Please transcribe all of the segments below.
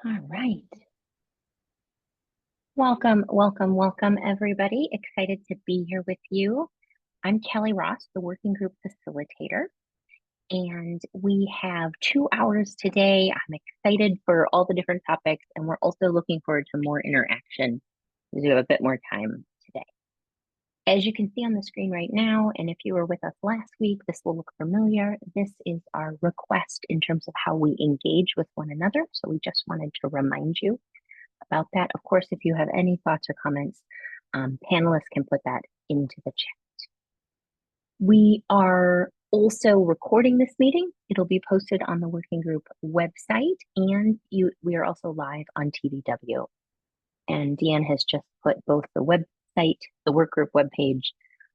All right. Welcome, everybody. Excited to be here with you. I'm Kelly Ross, the working group facilitator, and we have 2 hours today. I'm excited for all the different topics, and we're also looking forward to more interaction because we have a bit more time today. As you can see on the screen right now, and if you were with us last week, this will look familiar. This is our request in terms of how we engage with one another. So we just wanted to remind you about that. Of course, if you have any thoughts or comments, panelists can put that into the chat. We are also recording this meeting. It'll be posted on the working group website, and we are also live on TVW. And Deanne has just put both the website, the work group webpage,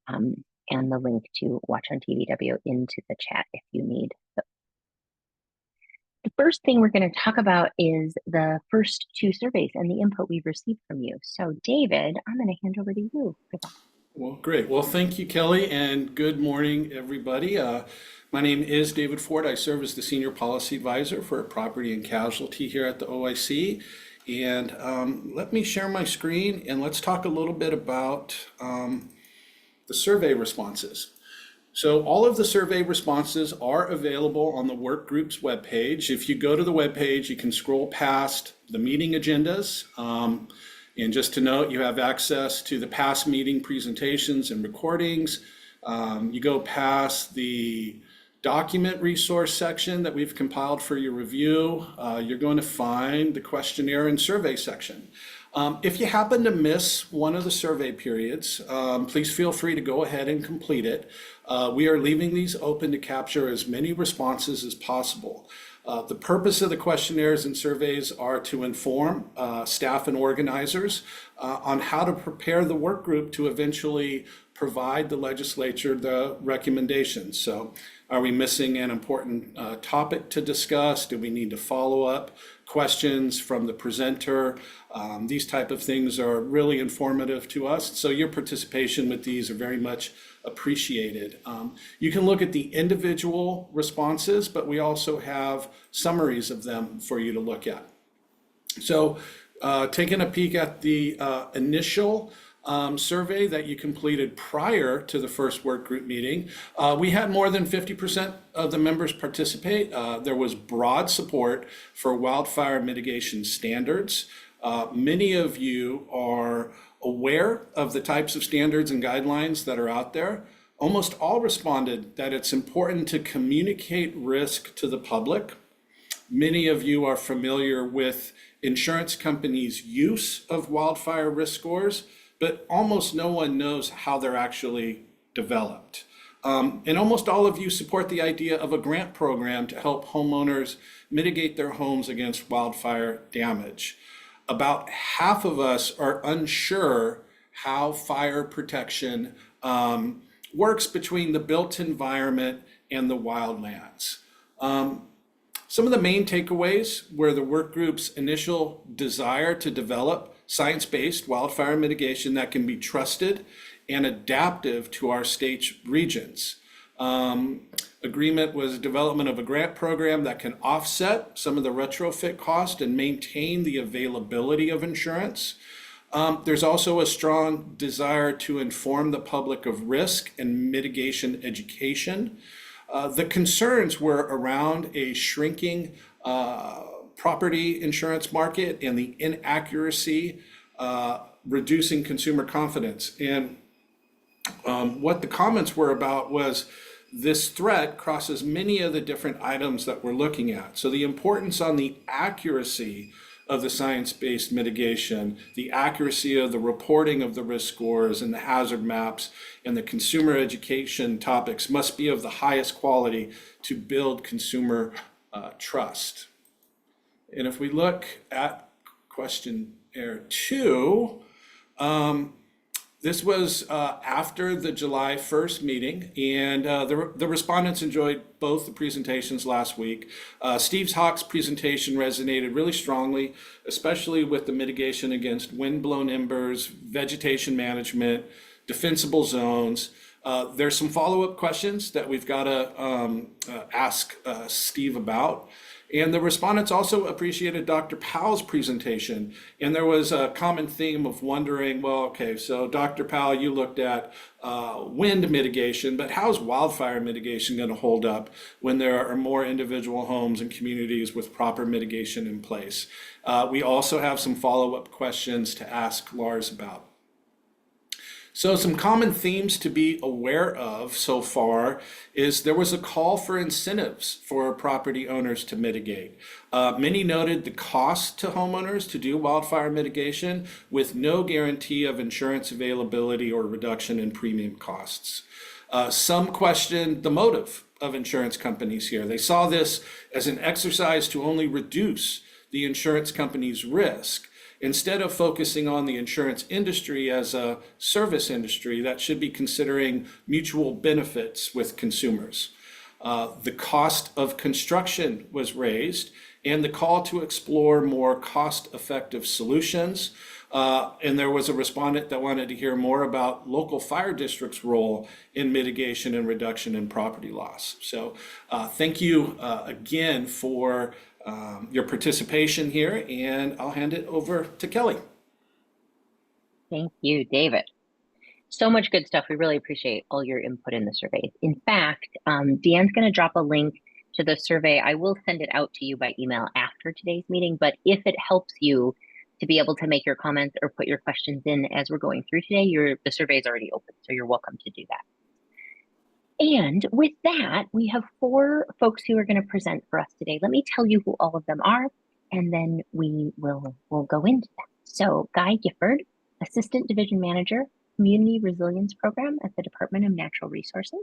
and the link to watch on TVW into the chat if you need. The first thing we're going to talk about is the first two surveys and the input we've received from you. So David, I'm going to hand over to you for that. Well, great. Well, thank you, Kelly, and good morning, everybody. My name is David Ford. I serve as the Senior Policy Advisor for Property and Casualty here at the OIC. And let me share my screen and let's talk a little bit about the survey responses. So all of the survey responses are available on the work group's webpage. If you go to the webpage, you can scroll past the meeting agendas. And just to note, you have access to the past meeting presentations and recordings. You go past the document resource section that we've compiled for your review. You're going to find the questionnaire and survey section. If you happen to miss one of the survey periods, please feel free to go ahead and complete it. We are leaving these open to capture as many responses as possible. The purpose of the questionnaires and surveys are to inform staff and organizers on how to prepare the work group to eventually provide the legislature the recommendations. So are we missing an important topic to discuss? Do we need to follow up questions from the presenter? These type of things are really informative to us. So your participation with these are very much appreciated. You can look at the individual responses, but we also have summaries of them for you to look at. So taking a peek at the initial survey that you completed prior to the first work group meeting, we had more than 50% of the members participate. There was broad support for wildfire mitigation standards. Many of you are aware of the types of standards and guidelines that are out there. Almost all responded that it's important to communicate risk to the public. Many of you are familiar with insurance companies' use of wildfire risk scores, but almost no one knows how they're actually developed. And almost all of you support the idea of a grant program to help homeowners mitigate their homes against wildfire damage. About half of us are unsure how fire protection works between the built environment and the wildlands. Some of the main takeaways were the work group's initial desire to develop science-based wildfire mitigation that can be trusted and adaptive to our state's regions. Agreement was development of a grant program that can offset some of the retrofit cost and maintain the availability of insurance. There's also a strong desire to inform the public of risk and mitigation education. The concerns were around a shrinking property insurance market and the inaccuracy reducing consumer confidence. And what the comments were about was this threat crosses many of the different items that we're looking at. So the importance on the accuracy of the science-based mitigation, the accuracy of the reporting of the risk scores and the hazard maps and the consumer education topics must be of the highest quality to build consumer trust. And if we look at questionnaire 2, this was after the July 1st meeting, and the respondents enjoyed both the presentations last week. Steve Hawk's presentation resonated really strongly, especially with the mitigation against wind-blown embers, vegetation management, defensible zones. There's some follow-up questions that we've got to ask Steve about. And the respondents also appreciated Dr. Powell's presentation. And there was a common theme of wondering, well, okay, so Dr. Powell, you looked at wind mitigation, but how's wildfire mitigation going to hold up when there are more individual homes and communities with proper mitigation in place? We also have some follow-up questions to ask Lars about. So some common themes to be aware of so far is there was a call for incentives for property owners to mitigate. Many noted the cost to homeowners to do wildfire mitigation with no guarantee of insurance availability or reduction in premium costs. Some questioned the motive of insurance companies here. They saw this as an exercise to only reduce the insurance company's risk, instead of focusing on the insurance industry as a service industry that should be considering mutual benefits with consumers. The cost of construction was raised, and the call to explore more cost-effective solutions. And there was a respondent that wanted to hear more about local fire districts' role in mitigation and reduction in property loss. So thank you again for your participation here, and I'll hand it over to Kelly. Thank you, David. So much good stuff. We really appreciate all your input in the survey. In fact, Deanne's going to drop a link to the survey. I will send it out to you by email after today's meeting, but if it helps you to be able to make your comments or put your questions in as we're going through today, the survey is already open, so you're welcome to do that. And with that, we have 4 folks who are going to present for us today. Let me tell you who all of them are, and then we'll go into them. So Guy Gifford, Assistant Division Manager, Community Resilience Program at the Department of Natural Resources.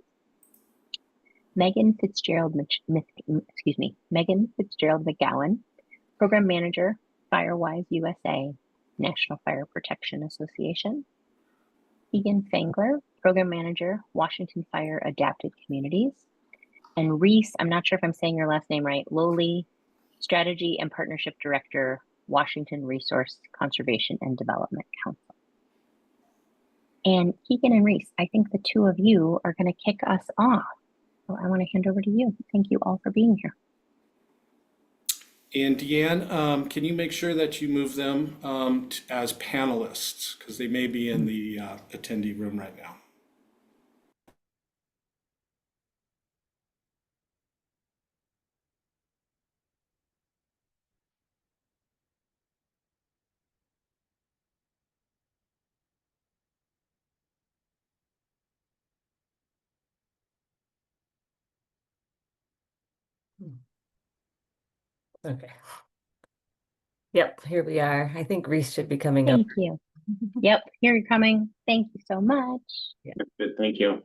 Megan Fitzgerald McGowan, Program Manager, Firewise USA, National Fire Protection Association. Keegan Fangler, Program Manager, Washington Fire Adapted Communities. And Reese, I'm not sure if I'm saying your last name right, Lowly, Strategy and Partnership Director, Washington Resource Conservation and Development Council. And Keegan and Reese, I think the 2 of you are going to kick us off. So I want to hand over to you. Thank you all for being here. And Deanne, can you make sure that you move them as panelists, because they may be in the attendee room right now. Okay. Yep, here we are. I think Reese should be coming up. Thank you. Yep, here you're coming. Thank you so much. Yeah. Good, thank you.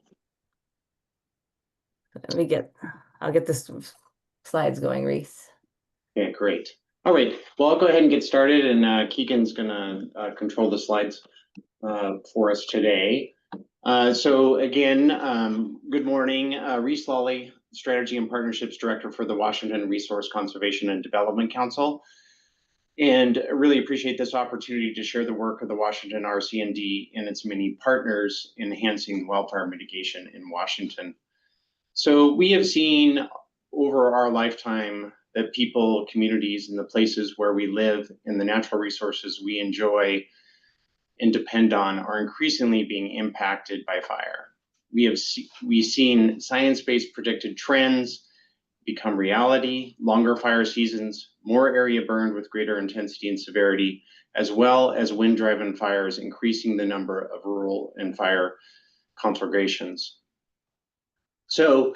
I'll get this slides going, Reese. Yeah, great. All right, well, I'll go ahead and get started, and Keegan's gonna control the slides for us today. So again, good morning. Reese Lawley, Strategy and Partnerships Director for the Washington Resource Conservation and Development Council. And I really appreciate this opportunity to share the work of the Washington RC&D and its many partners in enhancing wildfire mitigation in Washington. So we have seen over our lifetime that people, communities, and the places where we live and the natural resources we enjoy and depend on are increasingly being impacted by fire. We've seen science-based predicted trends become reality, longer fire seasons, more area burned with greater intensity and severity, as well as wind-driven fires increasing the number of rural and fire conflagrations. So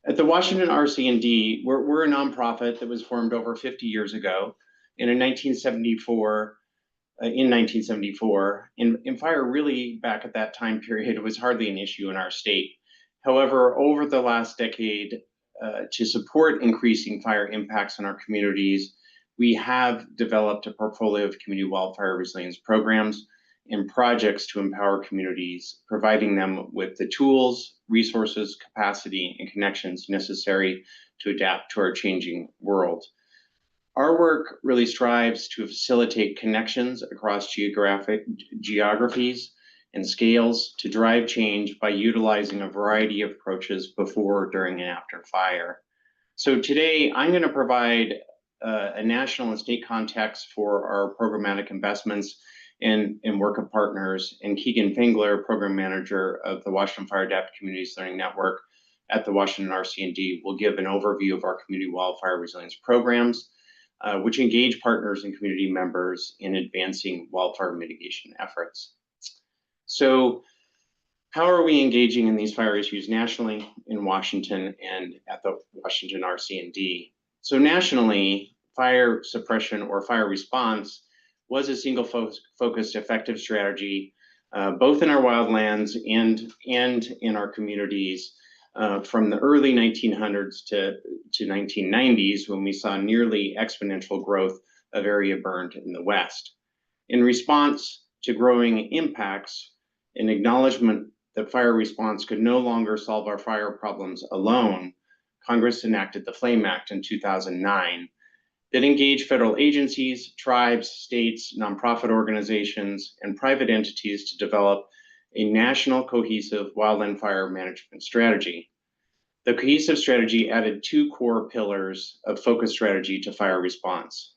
at the Washington RC&D, we're a nonprofit that was formed over 50 years ago. And in 1974, and fire really back at that time period was hardly an issue in our state. However, over the last decade, to support increasing fire impacts on our communities, we have developed a portfolio of community wildfire resilience programs and projects to empower communities, providing them with the tools, resources, capacity, and connections necessary to adapt to our changing world. Our work really strives to facilitate connections across geographies and scales to drive change by utilizing a variety of approaches before, during, and after fire. So today, I'm going to provide a national and state context for our programmatic investments and work of partners. And Keegan Fengler, Program Manager of the Washington Fire Adapted Communities Learning Network at the Washington RC&D, will give an overview of our community wildfire resilience programs, which engage partners and community members in advancing wildfire mitigation efforts. So how are we engaging in these fire issues nationally in Washington and at the Washington RC&D? So nationally, fire suppression or fire response was a single focused effective strategy, both in our wildlands and in our communities from the early 1900s to 1990s, when we saw nearly exponential growth of area burned in the West. In response to growing impacts, an acknowledgement that fire response could no longer solve our fire problems alone, Congress enacted the Flame Act in 2009 that engaged federal agencies, tribes, states, nonprofit organizations, and private entities to develop a national cohesive wildland fire management strategy. The cohesive strategy added two core pillars of focused strategy to fire response.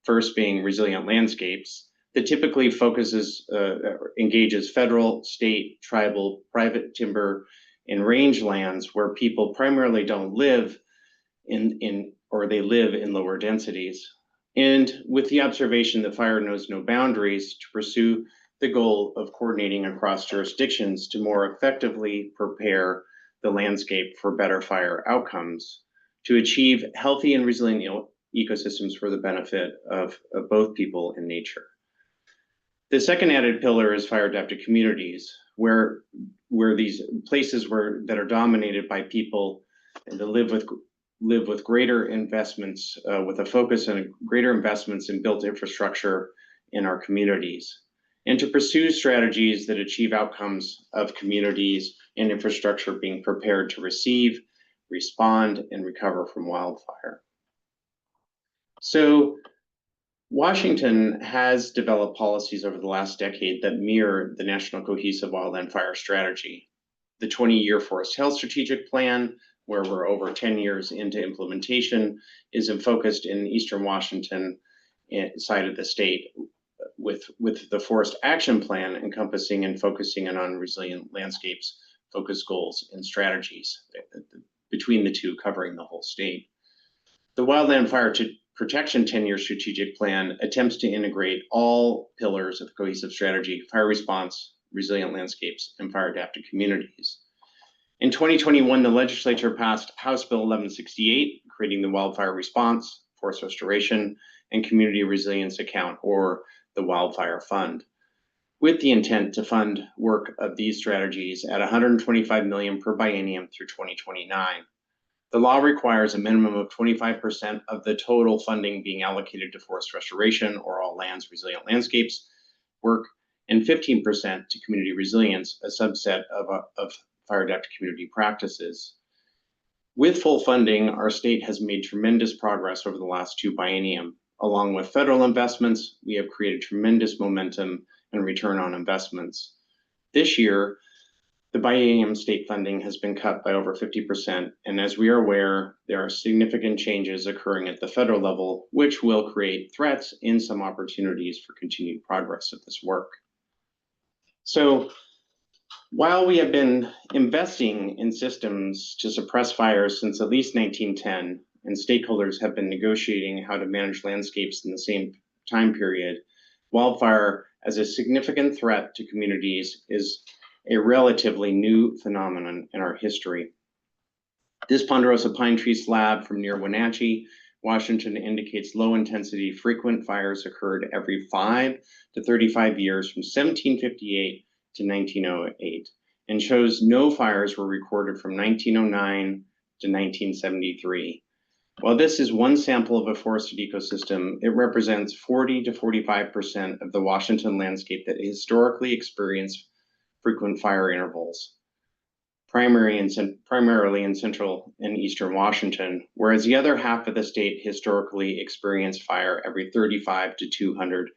First being resilient landscapes, that typically engages federal, state, tribal, private timber, and rangelands where people primarily don't live or they live in lower densities. And with the observation that fire knows no boundaries, to pursue the goal of coordinating across jurisdictions to more effectively prepare the landscape for better fire outcomes, to achieve healthy and resilient ecosystems for the benefit of both people and nature. The second added pillar is fire adapted communities, where these places that are dominated by people and to live with greater investments, with a focus on greater investments in built infrastructure in our communities, and to pursue strategies that achieve outcomes of communities and infrastructure being prepared to receive, respond, and recover from wildfire. So Washington has developed policies over the last decade that mirror the National Cohesive Wildland Fire Strategy. The 20-year Forest Health Strategic Plan, where we're over 10 years into implementation, is focused in Eastern Washington side of the state, with the Forest Action Plan encompassing and focusing on resilient landscapes, focus goals, and strategies between the two covering the whole state. The Wildland Fire Protection 10-year strategic plan attempts to integrate all pillars of the cohesive strategy: fire response, resilient landscapes, and fire adapted communities. In 2021, the legislature passed House Bill 1168, creating the Wildfire Response, Forest Restoration, and Community Resilience Account, or the Wildfire Fund, with the intent to fund work of these strategies at $125 million per biennium through 2029. The law requires a minimum of 25% of the total funding being allocated to forest restoration or all lands resilient landscapes work, and 15% to community resilience, a subset of fire adapted community practices. With full funding, our state has made tremendous progress over the last two biennium. Along with federal investments, we have created tremendous momentum and return on investments. This year, the biennium state funding has been cut by over 50%, and as we are aware, there are significant changes occurring at the federal level, which will create threats and some opportunities for continued progress of this work. So, while we have been investing in systems to suppress fires since at least 1910, and stakeholders have been negotiating how to manage landscapes in the same time period, wildfire as a significant threat to communities is a relatively new phenomenon in our history. This ponderosa pine tree slab from near Wenatchee, Washington, indicates low-intensity frequent fires occurred every 5 to 35 years from 1758 to 1908, and shows no fires were recorded from 1909 to 1973. While this is one sample of a forested ecosystem, it represents 40 to 45% of the Washington landscape that historically experienced frequent fire intervals, primarily in central and eastern Washington, whereas the other half of the state historically experienced fire every 35 to 200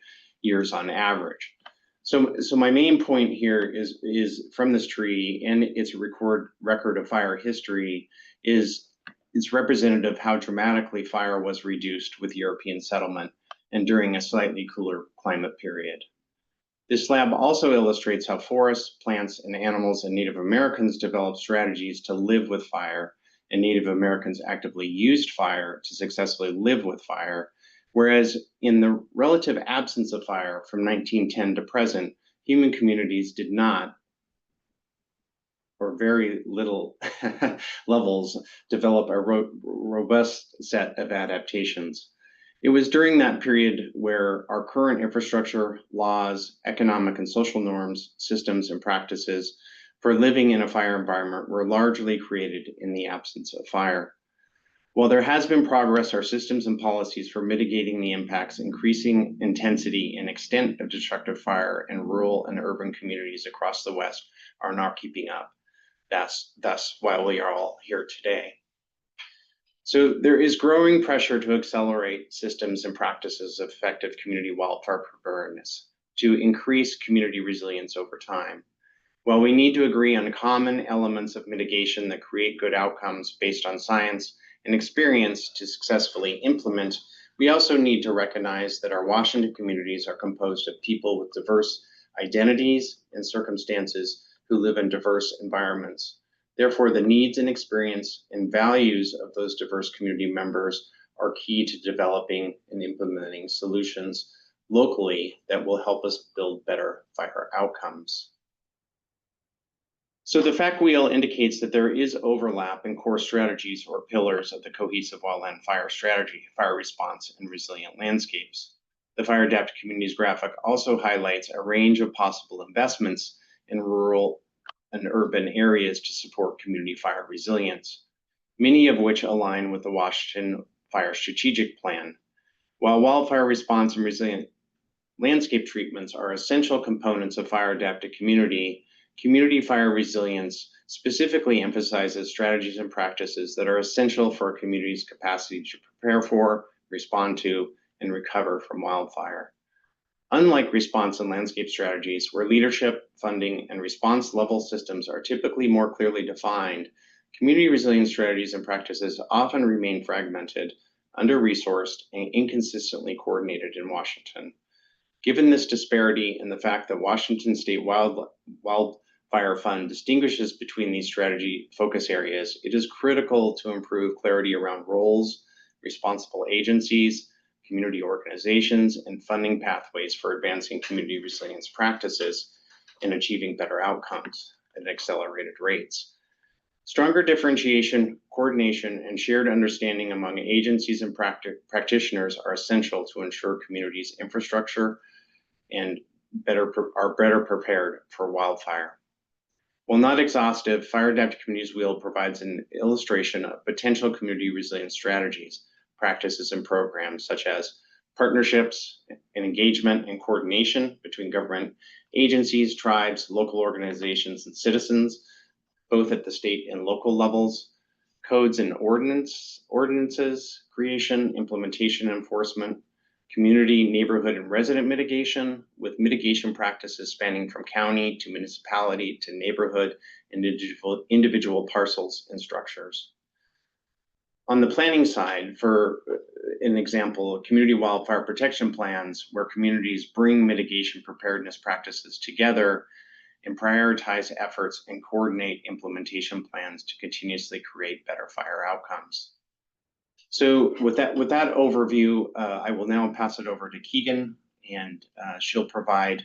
years on average. So my main point here is from this tree and its record of fire history is is representative of how dramatically fire was reduced with European settlement and during a slightly cooler climate period. This lab also illustrates how forests, plants, and animals and Native Americans developed strategies to live with fire, and Native Americans actively used fire to successfully live with fire, whereas in the relative absence of fire from 1910 to present, human communities did not, or very little levels, develop a robust set of adaptations. It was during that period where our current infrastructure, laws, economic and social norms, systems, and practices for living in a fire environment were largely created in the absence of fire. While there has been progress, our systems and policies for mitigating the impacts, increasing intensity and extent of destructive fire in rural and urban communities across the West are not keeping up. That's thus why we are all here today. So there is growing pressure to accelerate systems and practices of effective community wildfire preparedness to increase community resilience over time. While we need to agree on common elements of mitigation that create good outcomes based on science and experience to successfully implement, we also need to recognize that our Washington communities are composed of people with diverse identities and circumstances who live in diverse environments. Therefore, the needs and experience and values of those diverse community members are key to developing and implementing solutions locally that will help us build better fire outcomes. So the fact wheel indicates that there is overlap in core strategies or pillars of the cohesive wildland fire strategy, fire response, and resilient landscapes. The fire adapted communities graphic also highlights a range of possible investments in rural and urban areas to support community fire resilience, many of which align with the Washington Fire Strategic Plan. While wildfire response and resilient landscape treatments are essential components of fire adapted community fire resilience specifically emphasizes strategies and practices that are essential for a community's capacity to prepare for, respond to, and recover from wildfire. Unlike response and landscape strategies, where leadership, funding, and response level systems are typically more clearly defined, community resilience strategies and practices often remain fragmented, under-resourced, and inconsistently coordinated in Washington. Given this disparity and the fact that Washington State Wildfire Fund distinguishes between these strategy focus areas, it is critical to improve clarity around roles, responsible agencies, community organizations, and funding pathways for advancing community resilience practices and achieving better outcomes at accelerated rates. Stronger differentiation, coordination, and shared understanding among agencies and practitioners are essential to ensure communities' infrastructure and are better prepared for wildfire. While not exhaustive, Fire Adapted Communities Wheel provides an illustration of potential community resilience strategies, practices, and programs such as partnerships and engagement and coordination between government agencies, tribes, local organizations, and citizens, both at the state and local levels, codes and ordinances, creation, implementation, enforcement, community, neighborhood, and resident mitigation, with mitigation practices spanning from county to municipality to neighborhood and individual parcels and structures. On the planning side, for an example, community wildfire protection plans, where communities bring mitigation preparedness practices together and prioritize efforts and coordinate implementation plans to continuously create better fire outcomes. So with that overview, I will now pass it over to Keegan, and she'll provide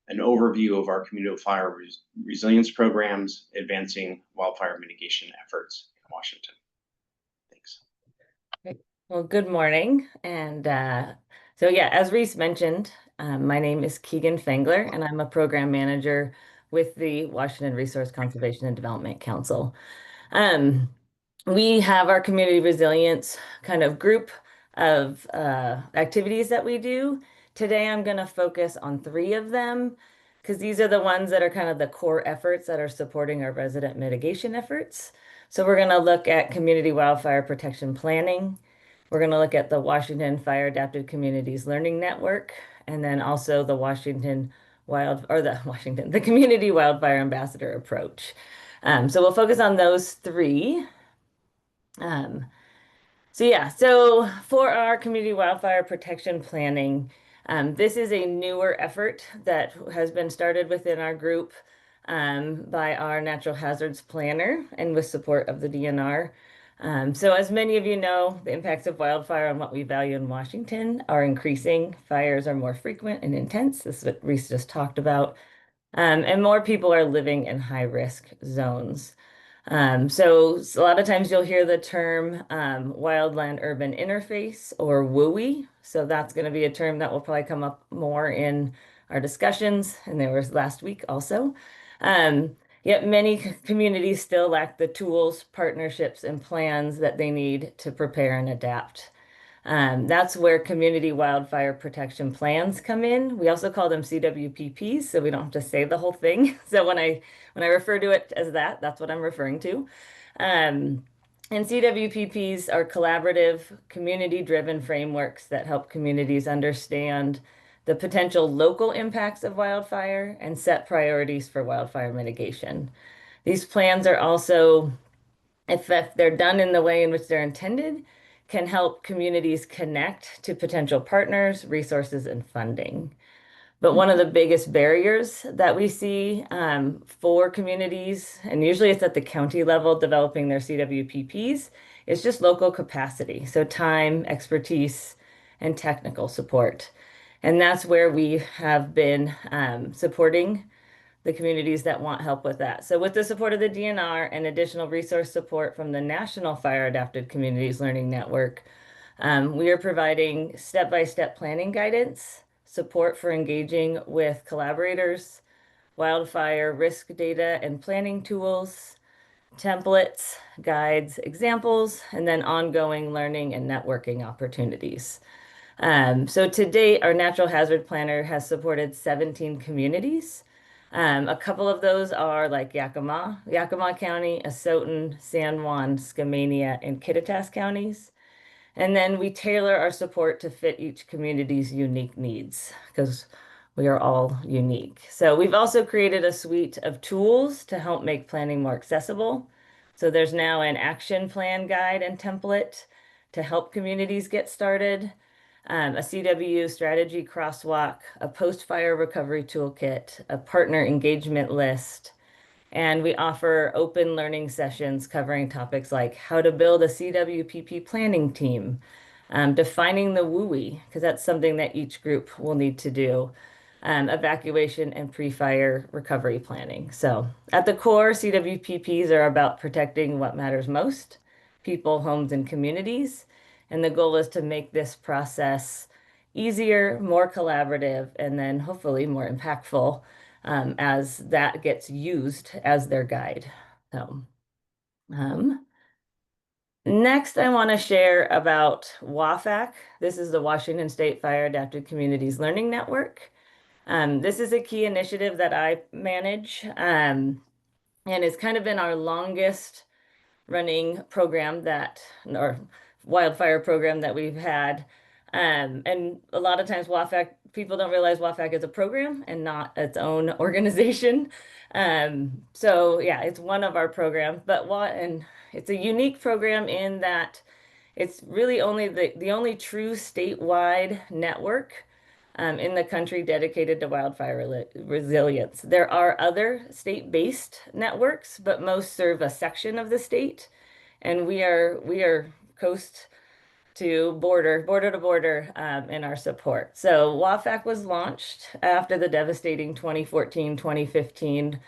an overview of our community fire resilience programs, advancing wildfire mitigation efforts in Washington. Thanks. Well, good morning. And so yeah, as Reese mentioned, my name is Keegan Fengler, and I'm a program manager with the Washington Resource Conservation and Development Council. We have our community resilience kind of group of activities that we do. Today, I'm going to focus on 3 of them because these are the ones that are kind of the core efforts that are supporting our resident mitigation efforts. So we're going to look at community wildfire protection planning. We're going to look at the Washington Fire Adapted Communities Learning Network, and then also the the Community Wildfire Ambassador approach. So we'll focus on those 3. Um, so for our community wildfire protection planning, this is a newer effort that has been started within our group by our natural hazards planner and with support of the DNR. So as many of you know, the impacts of wildfire on what we value in Washington are increasing. Fires are more frequent and intense. This is what Reese just talked about. And more people are living in high risk zones. So a lot of times you'll hear the term wildland urban interface or WUI. So that's going to be a term that will probably come up more in our discussions. And there was last week also. Yet many communities still lack the tools, partnerships, and plans that they need to prepare and adapt. That's where community wildfire protection plans come in. We also call them CWPPs, so we don't have to say the whole thing. So when I refer to it as that, that's what I'm referring to. And CWPPs are collaborative, community-driven frameworks that help communities understand the potential local impacts of wildfire and set priorities for wildfire mitigation. These plans are also, if they're done in the way in which they're intended, can help communities connect to potential partners, resources, and funding. But one of the biggest barriers that we see for communities, and usually it's at the county level developing their CWPPs, is just local capacity. So time, expertise, and technical support. And that's where we have been supporting the communities that want help with that. So with the support of the DNR and additional resource support from the National Fire Adapted Communities Learning Network, we are providing step-by-step planning guidance, support for engaging with collaborators, wildfire risk data and planning tools, templates, guides, examples, and then ongoing learning and networking opportunities. So to date, our natural hazard planner has supported 17 communities. A couple of those are like Yakima County, Asotin, San Juan, Skamania, and Kittitas counties. And then we tailor our support to fit each community's unique needs because we are all unique. So we've also created a suite of tools to help make planning more accessible. So there's now an action plan guide and template to help communities get started, a CW strategy crosswalk, a post-fire recovery toolkit, a partner engagement list, and we offer open learning sessions covering topics like how to build a CWPP planning team, defining the WUI, because that's something that each group will need to do, evacuation and pre-fire recovery planning. So at the core, CWPPs are about protecting what matters most, people, homes, and communities. And the goal is to make this process easier, more collaborative, and then hopefully more impactful as that gets used as their guide. So, next, I want to share about WAFAC. This is the Washington State Fire Adapted Communities Learning Network. This is a key initiative that I manage, and it's kind of been our longest running program or wildfire program that we've had. And a lot of times people don't realize WAFAC is a program and not its own organization. So yeah, it's one of our programs, and it's a unique program in that it's really only the only true statewide network in the country dedicated to wildfire resilience. There are other state-based networks, but most serve a section of the state, and we are coast to border to border in our support. So WAFAC was launched after the devastating 2014-2015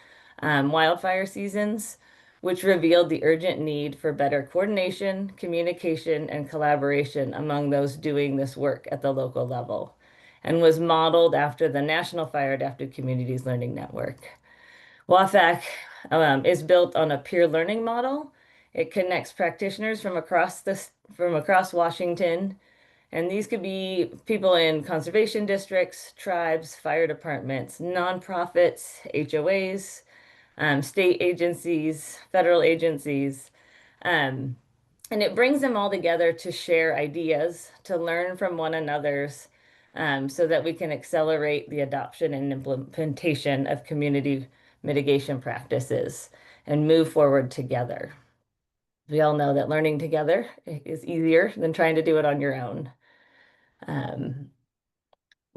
wildfire seasons, which revealed the urgent need for better coordination, communication, and collaboration among those doing this work at the local level, and was modeled after the National Fire Adapted Communities Learning Network. WAFAC is built on a peer learning model. It connects practitioners from across Washington, and these could be people in conservation districts, tribes, fire departments, nonprofits, HOAs, state agencies, federal agencies. And it brings them all together to share ideas, to learn from one another's, so that we can accelerate the adoption and implementation of community mitigation practices and move forward together. We all know that learning together is easier than trying to do it on your own.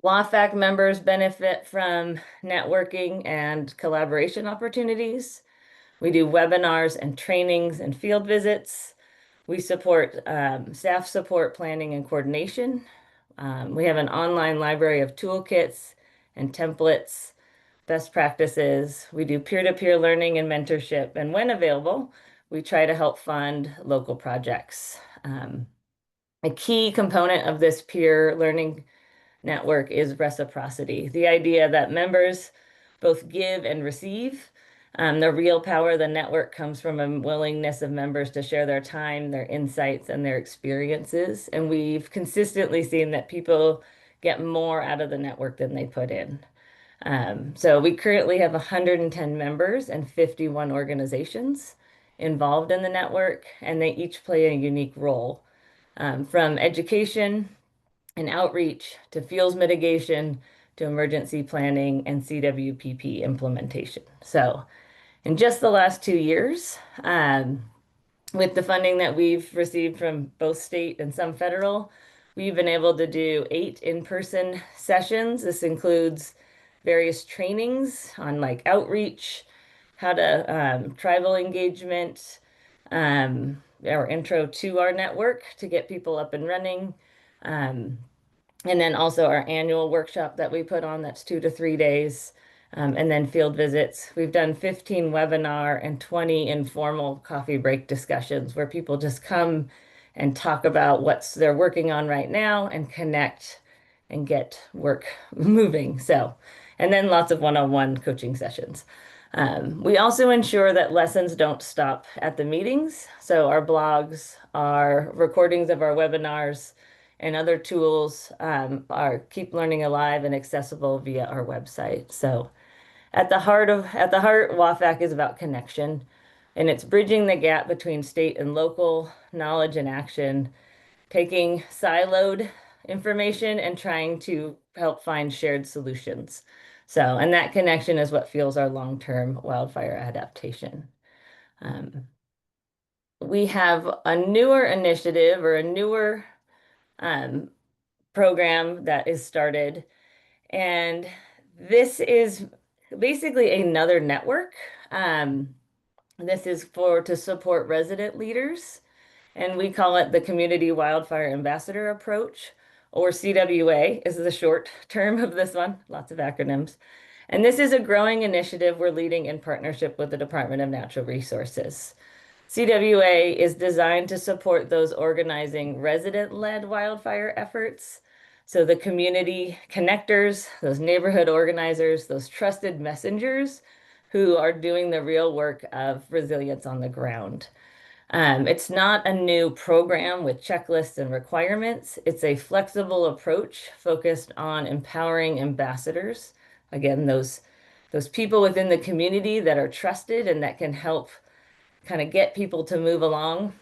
WAFAC members benefit from networking and collaboration opportunities. We do webinars and trainings and field visits. We support staff support, planning, and coordination. We have an online library of toolkits and templates, best practices. We do peer-to-peer learning and mentorship. And when available, we try to help fund local projects. A key component of this peer learning network is reciprocity, the idea that members both give and receive. The real power of the network comes from a willingness of members to share their time, their insights, and their experiences. And we've consistently seen that people get more out of the network than they put in. So we currently have 110 members and 51 organizations involved in the network, and they each play a unique role, from education and outreach to fuels mitigation to emergency planning and CWPP implementation. So in just the last 2 years, with the funding that we've received from both state and some federal, we've been able to do 8 in-person sessions. This includes various trainings on like outreach, how to tribal engagement, our intro to our network to get people up and running. And then also our annual workshop that we put on, that's 2 to 3 days. And then field visits. We've done 15 webinar and 20 informal coffee break discussions where people just come and talk about what they're working on right now and connect and get work moving. So, and then lots of one-on-one coaching sessions. We also ensure that lessons don't stop at the meetings. So our blogs, our recordings of our webinars, and other tools are keep learning alive and accessible via our website. So at the heart, WAFAC is about connection, and it's bridging the gap between state and local knowledge and action, taking siloed information and trying to help find shared solutions. So, and that connection is what fuels our long-term wildfire adaptation. We have a newer initiative or a newer program that is started, and this is basically another network. This is to support resident leaders, and we call it the Community Wildfire Ambassador Approach, or CWA is the short term of this one, lots of acronyms. And this is a growing initiative we're leading in partnership with the Department of Natural Resources. CWA is designed to support those organizing resident-led wildfire efforts. So the community connectors, those neighborhood organizers, those trusted messengers who are doing the real work of resilience on the ground. It's not a new program with checklists and requirements. It's a flexible approach focused on empowering ambassadors. Again, those people within the community that are trusted and that can help kind of get people to move along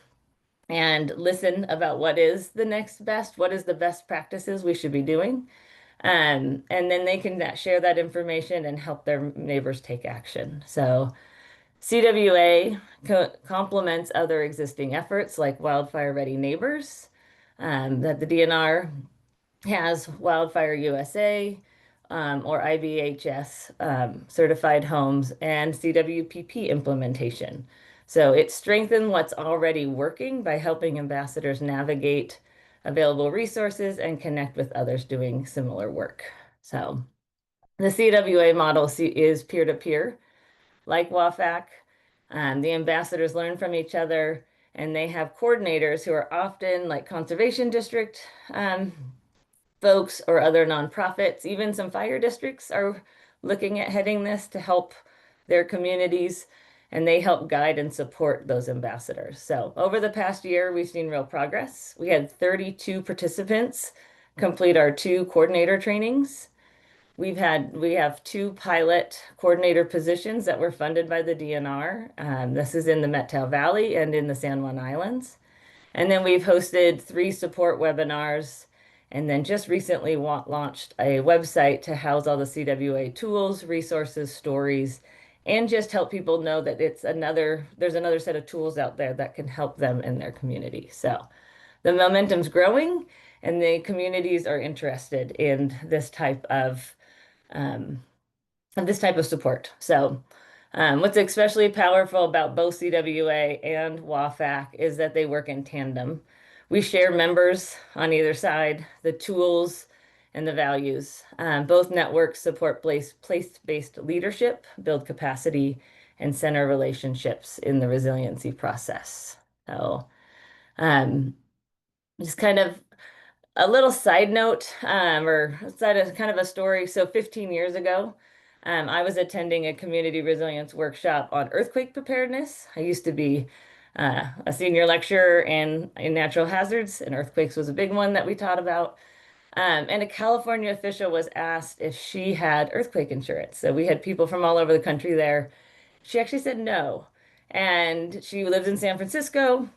and listen about what is the next best, what is the best practices we should be doing. And then they can share that information and help their neighbors take action. So CWA complements other existing efforts like Wildfire Ready Neighbors, that the DNR has Wildfire USA, or IBHS certified homes, and CWPP implementation. So it strengthens what's already working by helping ambassadors navigate available resources and connect with others doing similar work. So the CWA model is peer-to-peer, like WAFAC. The ambassadors learn from each other, and they have coordinators who are often like conservation district folks or other nonprofits. Even some fire districts are looking at heading this to help their communities, and they help guide and support those ambassadors. So over the past year, we've seen real progress. We had 32 participants complete our 2 coordinator trainings. We have 2 pilot coordinator positions that were funded by the DNR. This is in the Methow Valley and in the San Juan Islands. And then we've hosted 3 support webinars, and then just recently launched a website to house all the CWA tools, resources, stories, and just help people know that there's another set of tools out there that can help them in their community. So the momentum's growing and the communities are interested in um, this type of support. So what's especially powerful about both CWA and WAFAC is that they work in tandem. We share members on either side, the tools and the values. Both networks support place-based leadership, build capacity, and center relationships in the resiliency process. So um, just kind of a little side note, or side of kind of a story. So 15 years ago, I was attending a community resilience workshop on earthquake preparedness. I used to be a senior lecturer in natural hazards, and earthquakes was a big one that we taught about. And a California official was asked if she had earthquake insurance. So we had people from all over the country there. She actually said no. And she lives in San Francisco.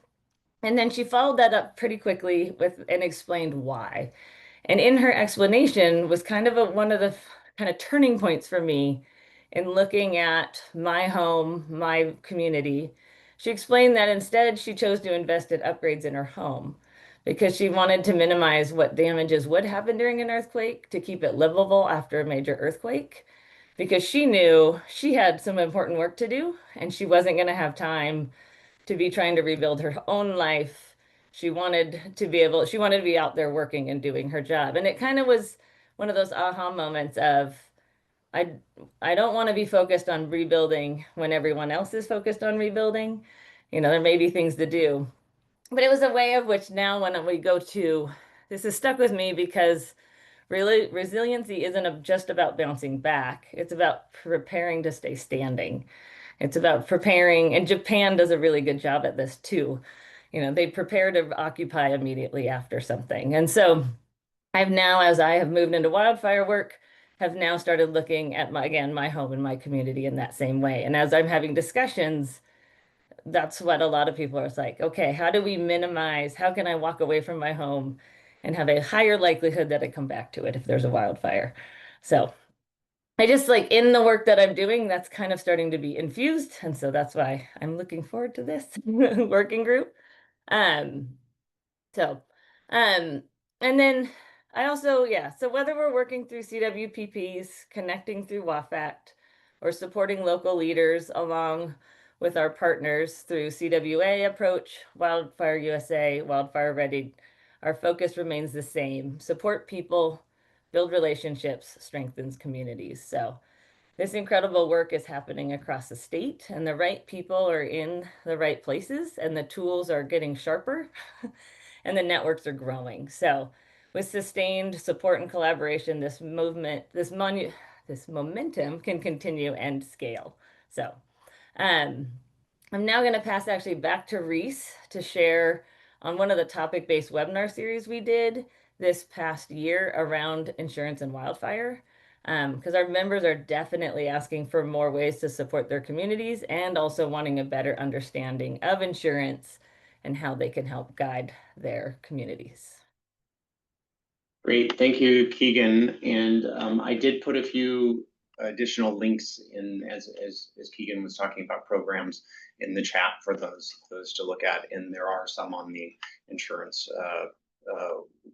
And then she followed that up pretty quickly with and explained why. And in her explanation was kind of one of the kind of turning points for me in looking at my home, my community. She explained that instead she chose to invest in upgrades in her home because she wanted to minimize what damages would happen during an earthquake to keep it livable after a major earthquake. Because she knew she had some important work to do and she wasn't going to have time to be trying to rebuild her own life. She wanted to be out there working and doing her job. And it kind of was one of those aha moments of, I, I don't want to be focused on rebuilding when everyone else is focused on rebuilding. There may be things to do. But it was a way of which now when we go to, this has stuck with me because really resiliency isn't just about bouncing back. It's about preparing to stay standing. It's about preparing, and Japan does a really good job at this too. They prepare to occupy immediately after something. And so I've now, as I have moved into wildfire work, have now started looking at my home and my community in that same way. And as I'm having discussions, that's what a lot of people are like, okay, how do we minimize, how can I walk away from my home and have a higher likelihood that I come back to it if there's a wildfire? So I just like in the work that I'm doing, that's kind of starting to be infused. And so that's why I'm looking forward to this working group. Um, so, um, and then I also, yeah, so whether we're working through CWPPs, connecting through WAFACT, or supporting local leaders along with our partners through CWA approach, Wildfire USA, Wildfire Ready, our focus remains the same: support people, build relationships, strengthens communities. So this incredible work is happening across the state, and the right people are in the right places, and the tools are getting sharper, and the networks are growing. So with sustained support and collaboration, this momentum can continue and scale. So um, I'm now going to pass actually back to Reese to share on one of the topic-based webinar series we did this past year around insurance and wildfire, because our members are definitely asking for more ways to support their communities and also wanting a better understanding of insurance and how they can help guide their communities. Great, thank you, Keegan. And I did put a few additional links in as Keegan was talking about programs in the chat for those to look at, and there are some on the insurance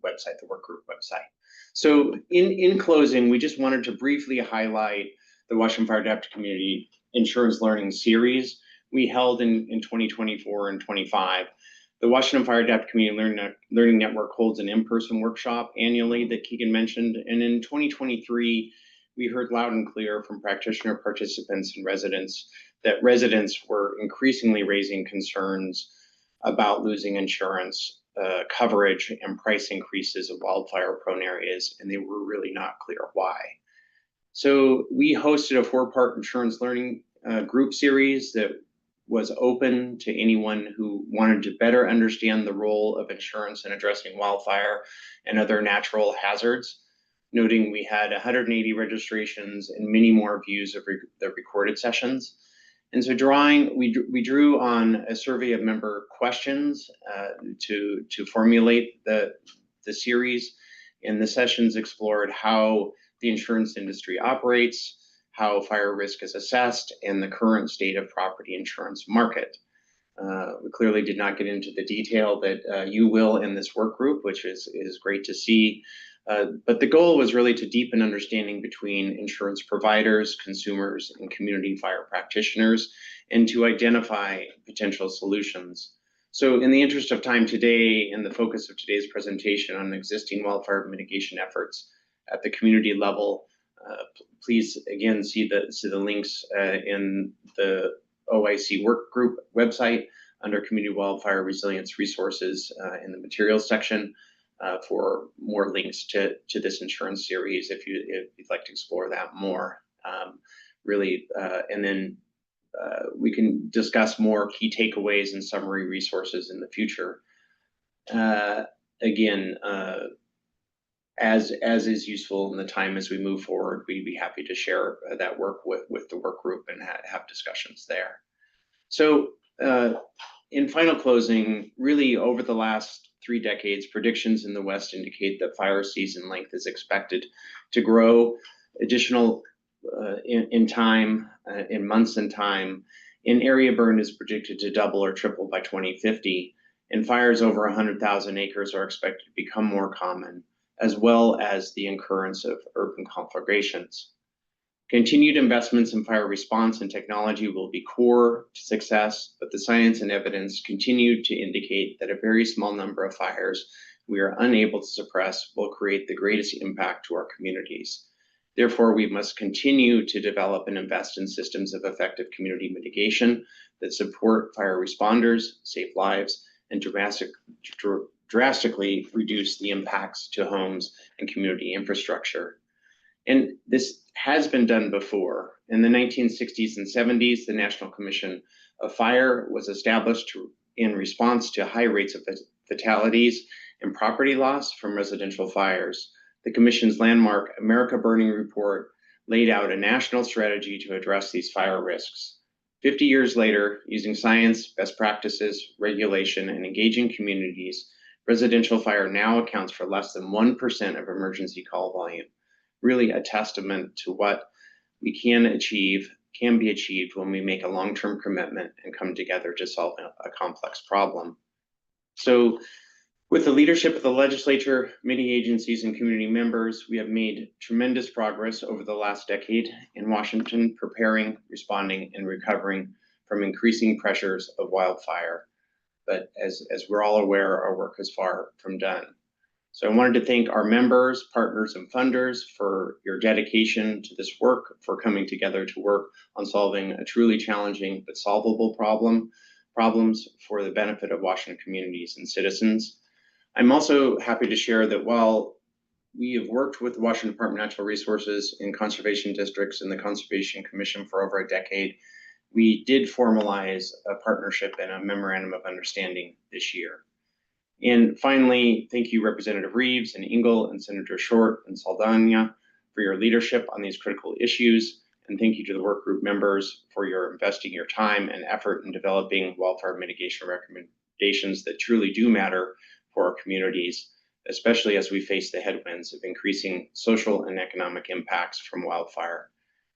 website, the work group website. So in closing, we just wanted to briefly highlight the Washington Fire Adaptive Community Insurance Learning Series we held in 2024 and 25. The Washington Fire Adaptive Community Learning Network holds an in-person workshop annually that Keegan mentioned. And in 2023, we heard loud and clear from practitioner participants and residents that residents were increasingly raising concerns about losing insurance coverage and price increases of wildfire-prone areas, and they were really not clear why. So we hosted a 4-part insurance learning group series that was open to anyone who wanted to better understand the role of insurance in addressing wildfire and other natural hazards, noting we had 180 registrations and many more views of the recorded sessions. And so we drew on a survey of member questions to formulate the series, and the sessions explored how the insurance industry operates, how fire risk is assessed, and the current state of property insurance market. We clearly did not get into the detail that you will in this work group, which is great to see. But the goal was really to deepen understanding between insurance providers, consumers, and community fire practitioners, and to identify potential solutions. So in the interest of time today, and the focus of today's presentation on existing wildfire mitigation efforts at the community level, please again see the links in the OIC work group website under Community Wildfire Resilience Resources in the materials section for more links to this insurance series if you'd like to explore that more. And then we can discuss more key takeaways and summary resources in the future. Again, as is useful in the time as we move forward, we'd be happy to share that work with the work group and have discussions there. So in final closing, really over the last 3 decades, predictions in the West indicate that fire season length is expected to grow additional in time, in months and time. And area burn is predicted to double or triple by 2050. And fires over 100,000 acres are expected to become more common, as well as the occurrence of urban conflagrations. Continued investments in fire response and technology will be core to success, but the science and evidence continue to indicate that a very small number of fires we are unable to suppress will create the greatest impact to our communities. Therefore, we must continue to develop and invest in systems of effective community mitigation that support fire responders, save lives, and drastically reduce the impacts to homes and community infrastructure. And this has been done before. In the 1960s and 70s, the National Commission of Fire was established in response to high rates of fatalities and property loss from residential fires. The Commission's landmark America Burning Report laid out a national strategy to address these fire risks. 50 years later, using science, best practices, regulation, and engaging communities, residential fire now accounts for less than 1% of emergency call volume. Really a testament to what we can be achieved when we make a long-term commitment and come together to solve a complex problem. So with the leadership of the legislature, many agencies, and community members, we have made tremendous progress over the last decade in Washington, preparing, responding, and recovering from increasing pressures of wildfire. But as we're all aware, our work is far from done. So I wanted to thank our members, partners, and funders for your dedication to this work, for coming together to work on solving a truly challenging but solvable problems for the benefit of Washington communities and citizens. I'm also happy to share that while we have worked with the Washington Department of Natural Resources in conservation districts and the Conservation Commission for over a decade, we did formalize a partnership and a memorandum of understanding this year. And finally, thank you, Representative Reeves and Engel and Senator Short and Saldana for your leadership on these critical issues. And thank you to the work group members for your investing your time and effort in developing wildfire mitigation recommendations that truly do matter for our communities, especially as we face the headwinds of increasing social and economic impacts from wildfire.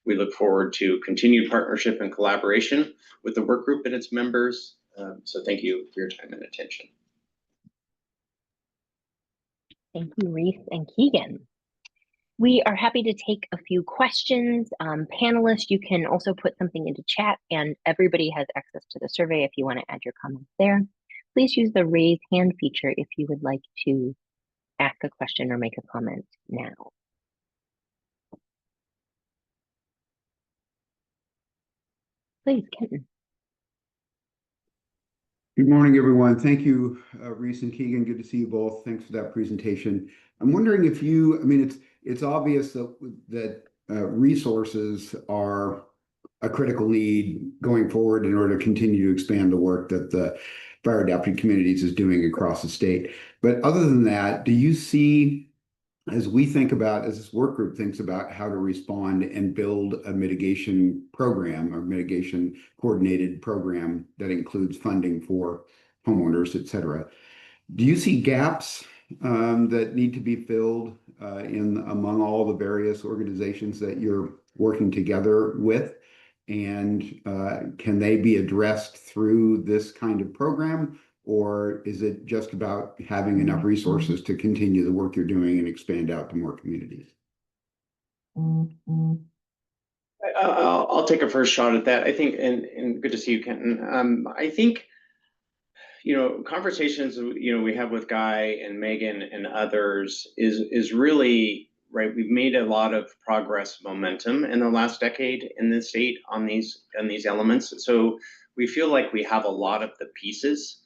We look forward to continued partnership and collaboration with the work group and its members. So thank you for your time and attention. Thank you, Reese and Keegan. We are happy to take a few questions. Panelists, you can also put something into chat, and everybody has access to the survey if you want to add your comments there. Please use the raise hand feature if you would like to ask a question or make a comment now. Please, Kenton. Good morning, everyone. Thank you, Reese and Keegan. Good to see you both. Thanks for that presentation. I'm wondering if you, I mean, it's obvious that resources are a critical need going forward in order to continue to expand the work that the Fire Adapted Communities is doing across the state. But other than that, do you see, as this work group thinks about how to respond and build a mitigation program or mitigation coordinated program that includes funding for homeowners, et cetera, do you see gaps that need to be filled in among all the various organizations that you're working together with? And can they be addressed through this kind of program? Or is it just about having enough resources to continue the work you're doing and expand out to more communities? I'll take a first shot at that. I think, and good to see you, Kenton. I think, conversations, we have with Guy and Megan and others is really, right. We've made a lot of progress momentum in the last decade in the state on these elements. So we feel like we have a lot of the pieces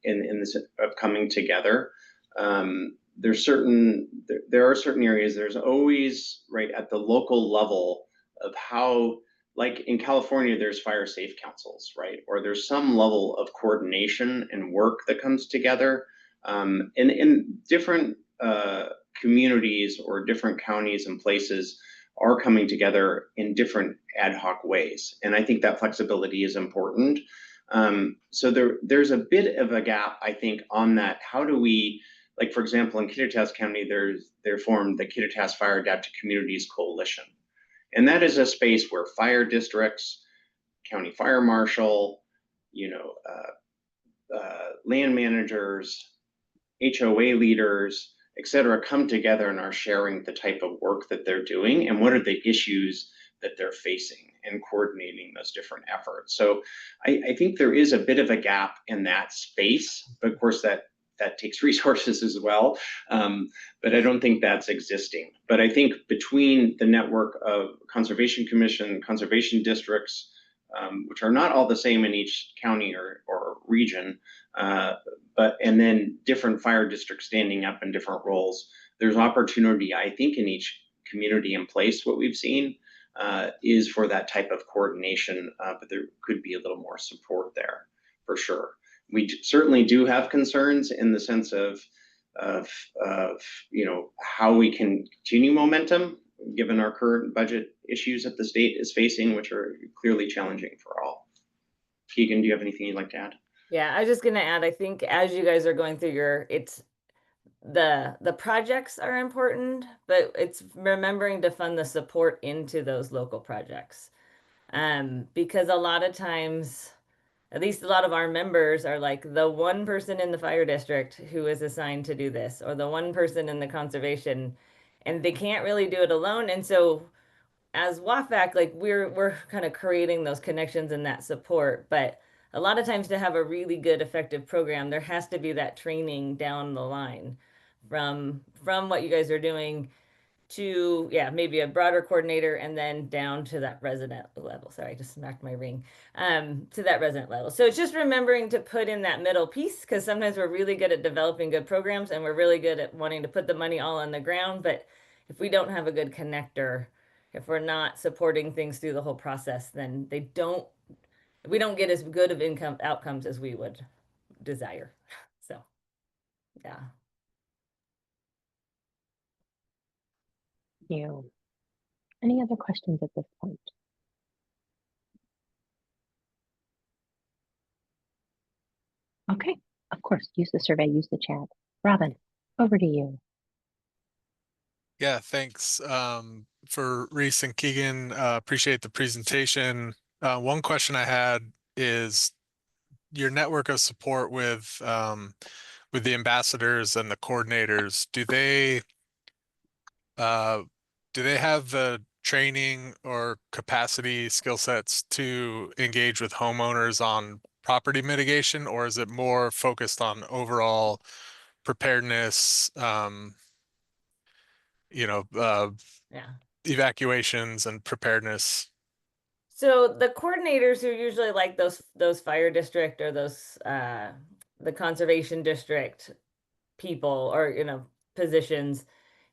in this of coming together. There are certain areas. There's always, right, at the local level of how, like in California, there's fire safe councils, right? Or there's some level of coordination and work that comes together. In different communities or different counties and places are coming together in different ad hoc ways. And I think that flexibility is important. So there's a bit of a gap, I think, on that. How do we, like, for example, in Kittitas County, they're formed the Kittitas Fire Adapted Communities Coalition. And that is a space where fire districts, county fire marshal, land managers, HOA leaders, et cetera, come together and are sharing the type of work that they're doing and what are the issues that they're facing and coordinating those different efforts. So I think there is a bit of a gap in that space, but of course that takes resources as well. But I don't think that's existing. But I think between the network of Conservation Commission, conservation districts, which are not all the same in each county or region, and then different fire districts standing up in different roles, there's opportunity, I think, in each community and place. What we've seen is for that type of coordination, but there could be a little more support there for sure. We certainly do have concerns in the sense of how we can continue momentum given our current budget issues that the state is facing, which are clearly challenging for all. Keegan, do you have anything you'd like to add? Yeah, I was just gonna add, I think as you guys are going through the projects are important, but it's remembering to fund the support into those local projects. Because a lot of times, at least a lot of our members are like the one person in the fire district who is assigned to do this, or the one person in the conservation, and they can't really do it alone. And so as WAFAC, like we're kind of creating those connections and that support. But a lot of times to have a really good, effective program, there has to be that training down the line from what you guys are doing to, yeah, maybe a broader coordinator and then down to that resident level. Sorry, I just smacked my ring. To that resident level. So it's just remembering to put in that middle piece, because sometimes we're really good at developing good programs and we're really good at wanting to put the money all on the ground. But if we don't have a good connector, if we're not supporting things through the whole process, then we don't get as good of outcomes as we would desire. So, yeah. You. Any other questions at this point? Okay, of course, use the survey, use the chat. Robin, over to you. Yeah, thanks for Reese and Keegan. Appreciate the presentation. One question I had is your network of support with the ambassadors and the coordinators. Do they have the training or capacity skill sets to engage with homeowners on property mitigation, or is it more focused on overall preparedness? Yeah. Evacuations and preparedness. So the coordinators who are usually like those fire district or those the conservation district people or positions,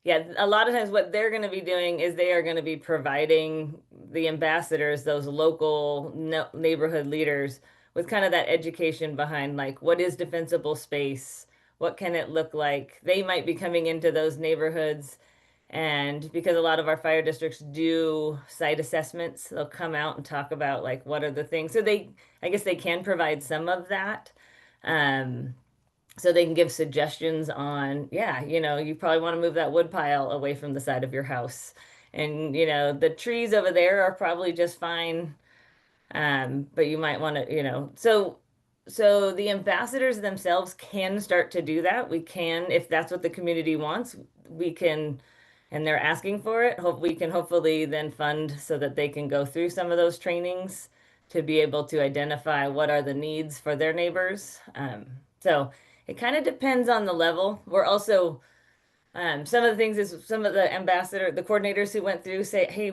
yeah, a lot of times what they're going to be doing is they are going to be providing the ambassadors, those local neighborhood leaders, with kind of that education behind like what is defensible space, what can it look like. They might be coming into those neighborhoods, and because a lot of our fire districts do site assessments, they'll come out and talk about like what are the things. So I guess they can provide some of that. so they can give suggestions on, yeah, you probably want to move that wood pile away from the side of your house. And, the trees over there are probably just fine. But you might want to, so the ambassadors themselves can start to do that. We can, if that's what the community wants, we can, and they're asking for it, hope we can hopefully then fund so that they can go through some of those trainings to be able to identify what are the needs for their neighbors. So it kind of depends on the level. We're also some of the things is some of the the coordinators who went through say, hey,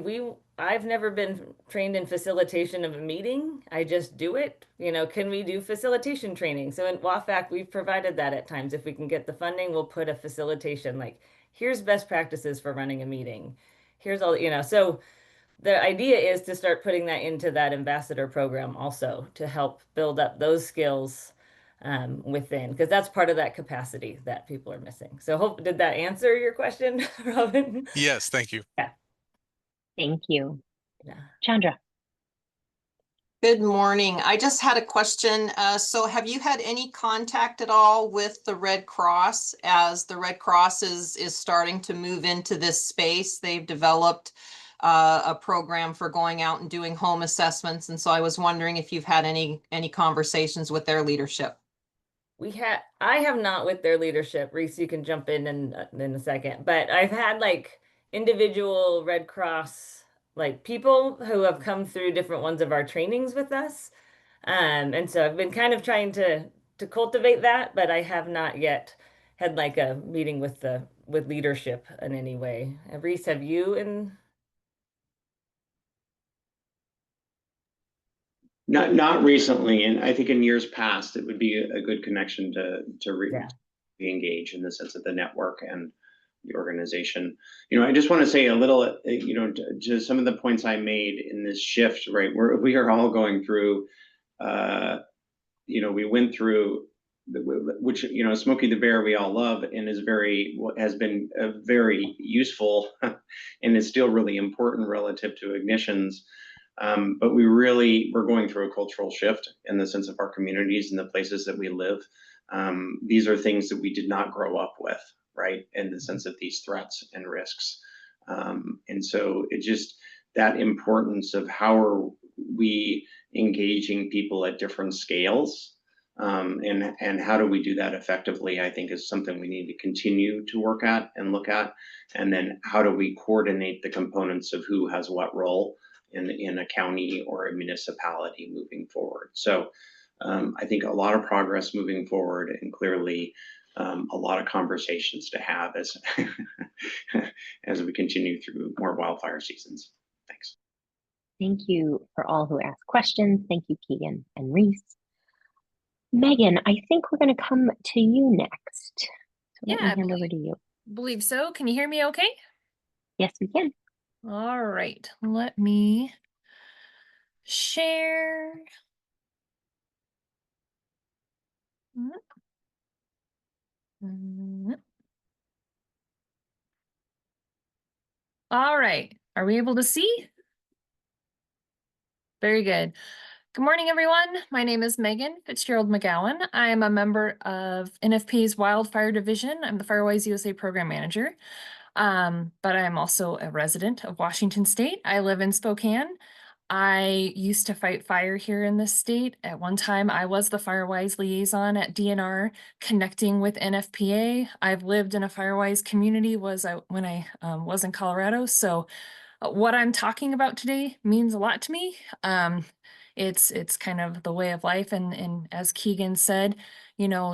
I've never been trained in facilitation of a meeting. I just do it. Can we do facilitation training? So in WAFAC, we've provided that at times. If we can get the funding, we'll put a facilitation, like, here's best practices for running a meeting. Here's all, so the idea is to start putting that into that ambassador program also to help build up those skills within, because that's part of that capacity that people are missing. So did that answer your question, Robin? Yes, thank you. Yeah. Thank you. Yeah. Chandra. Good morning. I just had a question. So have you had any contact at all with the Red Cross, as the Red Cross is starting to move into this space? They've developed a program for going out and doing home assessments. And so I was wondering if you've had any conversations with their leadership. I have not with their leadership. Reese, you can jump in a second, but I've had like individual Red Cross like people who have come through different ones of our trainings with us. And so I've been kind of trying to cultivate that, but I have not yet had like a meeting with leadership in any way. Reese, have you Not recently, and I think in years past, it would be a good connection to Yeah. re-engage in the sense of the network and the organization. I just want to say a little, to some of the points I made in this shift, right? We are all going through, we went through, which, Smokey the Bear we all love and has been very useful and is still really important relative to ignitions. But we're going through a cultural shift in the sense of our communities and the places that we live. These are things that we did not grow up with, right? In the sense of these threats and risks. And so it just, that importance of how are we engaging people at different scales, and how do we do that effectively, I think is something we need to continue to work at and look at. And then how do we coordinate the components of who has what role in a county or a municipality moving forward. So I think a lot of progress moving forward, and clearly a lot of conversations to have as as we continue through more wildfire seasons. Thanks. Thank you for all who asked questions. Thank you, Keegan and Reese. Megan, I think we're going to come to you next. So let me hand over to you. Believe so. Can you hear me okay? Yes, we can. All right. Let me share. All right. Are we able to see? Very good. Good morning, everyone. My name is Megan Fitzgerald McGowan. I am a member of NFPA's Wildfire Division. I'm the Firewise USA Program Manager, but I'm also a resident of Washington State. I live in Spokane. I used to fight fire here in this state. At one time, I was the Firewise liaison at DNR, connecting with NFPA. I've lived in a Firewise community when I was in Colorado. So what I'm talking about today means a lot to me. It's kind of the way of life. And as Keegan said,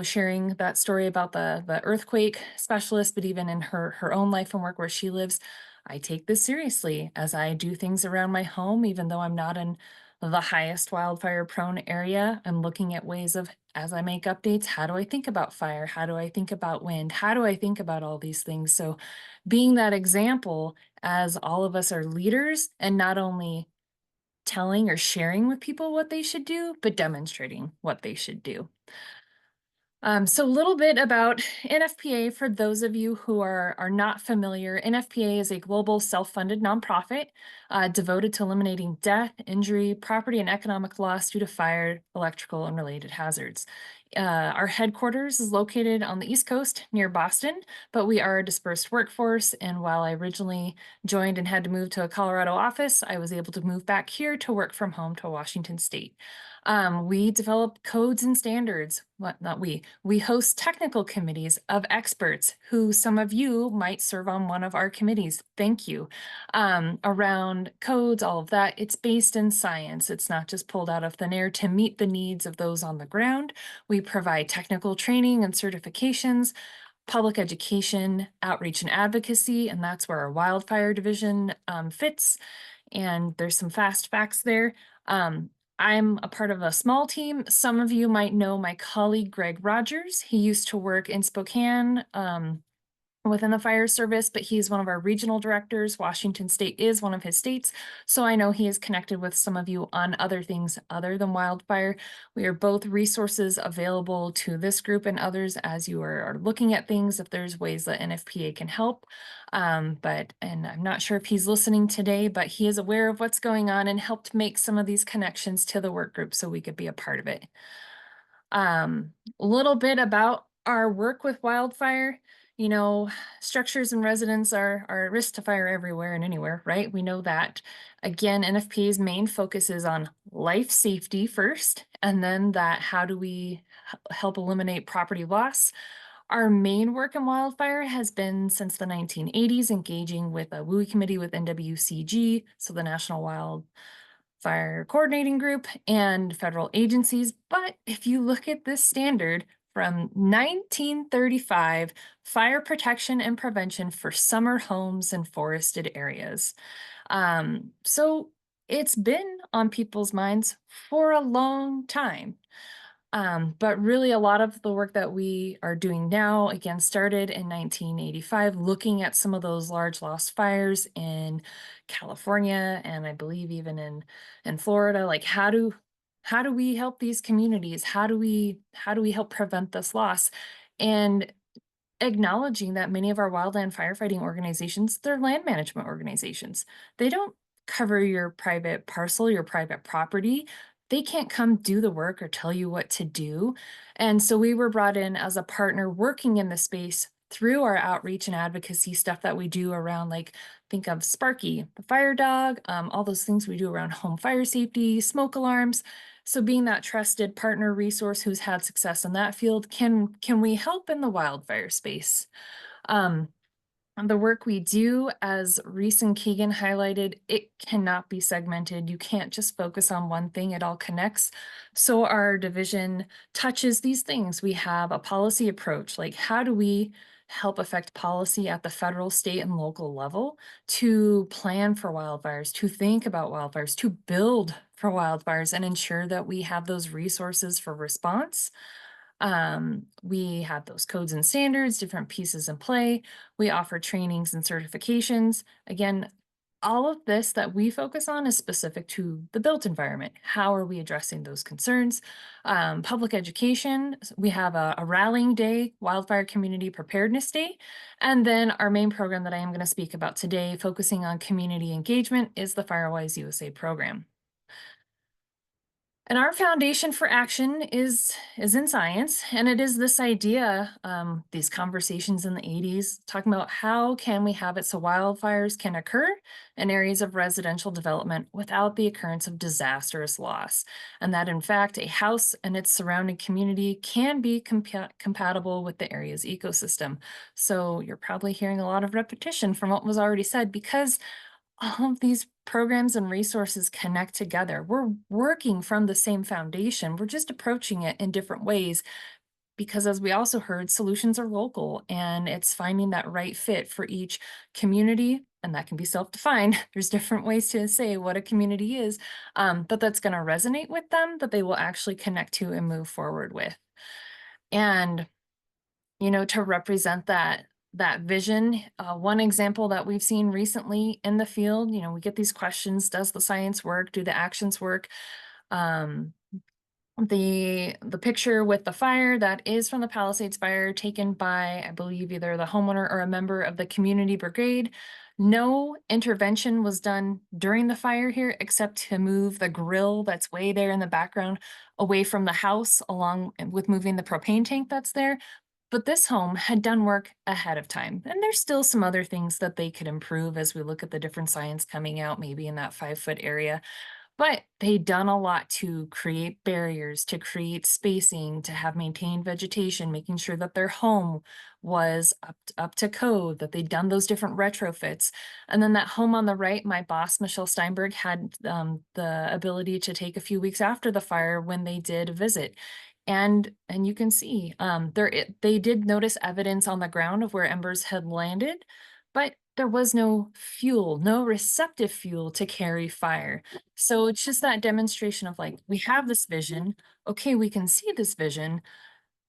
sharing that story about the earthquake specialist, but even in her own life and work where she lives, I take this seriously as I do things around my home, even though I'm not in the highest wildfire prone area. I'm looking at ways of, as I make updates, how do I think about fire? How do I think about wind? How do I think about all these things? So being that example, as all of us are leaders, and not only telling or sharing with people what they should do, but demonstrating what they should do. So a little bit about NFPA for those of you who are not familiar. NFPA is a global self-funded nonprofit devoted to eliminating death, injury, property, and economic loss due to fire, electrical, and related hazards. Our headquarters is located on the East Coast near Boston, but we are a dispersed workforce. And while I originally joined and had to move to a Colorado office, I was able to move back here to work from home to Washington State. We develop codes and standards. We host technical committees of experts who some of you might serve on one of our committees. Thank you. Around codes, all of that, it's based in science. It's not just pulled out of thin air to meet the needs of those on the ground. We provide technical training and certifications, public education, outreach and advocacy, and that's where our wildfire division fits. And there's some fast facts there. I'm a part of a small team. Some of you might know my colleague, Greg Rogers. He used to work in Spokane within the fire service, but he's one of our regional directors. Washington State is one of his states. So I know he is connected with some of you on other things other than wildfire. We are both resources available to this group and others as you are looking at things, if there's ways that NFPA can help. And I'm not sure if he's listening today, but he is aware of what's going on and helped make some of these connections to the work group so we could be a part of it. A little bit about our work with wildfire. You know, structures and residents are at risk to fire everywhere and anywhere, right? We know that. Again, NFPA's main focus is on life safety first, and then that how do we help eliminate property loss. Our main work in wildfire has been since the 1980s, engaging with a WUI committee with NWCG, so the National Wildfire Coordinating Group, and federal agencies. But if you look at this standard, from 1935, fire protection and prevention for summer homes and forested areas. So it's been on people's minds for a long time. But really a lot of the work that we are doing now, again, started in 1985, looking at some of those large lost fires in California, and I believe even in Florida. Like, how do we help these communities? How do we help prevent this loss? And acknowledging that many of our wildland firefighting organizations, they're land management organizations. They don't cover your private parcel, your private property. They can't come do the work or tell you what to do. And so we were brought in as a partner working in the space through our outreach and advocacy stuff that we do around, like, think of Sparky, the fire dog, all those things we do around home fire safety, smoke alarms. So being that trusted partner resource who's had success in that field, can we help in the wildfire space? The work we do, as Reese and Keegan highlighted, it cannot be segmented. You can't just focus on one thing, it all connects. So our division touches these things. We have a policy approach, like how do we help affect policy at the federal, state, and local level to plan for wildfires, to think about wildfires, to build for wildfires, and ensure that we have those resources for response. We have those codes and standards, different pieces in play. We offer trainings and certifications. Again, all of this that we focus on is specific to the built environment. How are we addressing those concerns? Public education, we have a rallying day, Wildfire Community Preparedness Day. And then our main program that I am going to speak about today, focusing on community engagement, is the Firewise USA program. And our foundation for action is in science, and it is this idea, these conversations in the 80s, talking about how can we have it so wildfires can occur in areas of residential development without the occurrence of disastrous loss. And that in fact, a house and its surrounding community can be compatible with the area's ecosystem. So you're probably hearing a lot of repetition from what was already said, because all of these programs and resources connect together. We're working from the same foundation. We're just approaching it in different ways, because as we also heard, solutions are local, and it's finding that right fit for each community. And that can be self-defined. There's different ways to say what a community is, but that's going to resonate with them, that they will actually connect to and move forward with. And, you know, to represent that vision. One example that we've seen recently in the field, you know, we get these questions: does the science work? Do the actions work? The picture with the fire, that is from the Palisades fire, taken by, I believe, either the homeowner or a member of the community brigade. No intervention was done during the fire here except to move the grill that's way there in the background away from the house, along with moving the propane tank that's there. But this home had done work ahead of time. And there's still some other things that they could improve as we look at the different science coming out, maybe in that 5-foot area. But they'd done a lot to create barriers, to create spacing, to have maintained vegetation, making sure that their home was up to code, that they'd done those different retrofits. And then that home on the right, my boss, Michelle Steinberg, had the ability to take a few weeks after the fire when they did a visit. And you can see they did notice evidence on the ground of where embers had landed, but there was no fuel, no receptive fuel to carry fire. So it's just that demonstration of like, we have this vision. Okay, we can see this vision.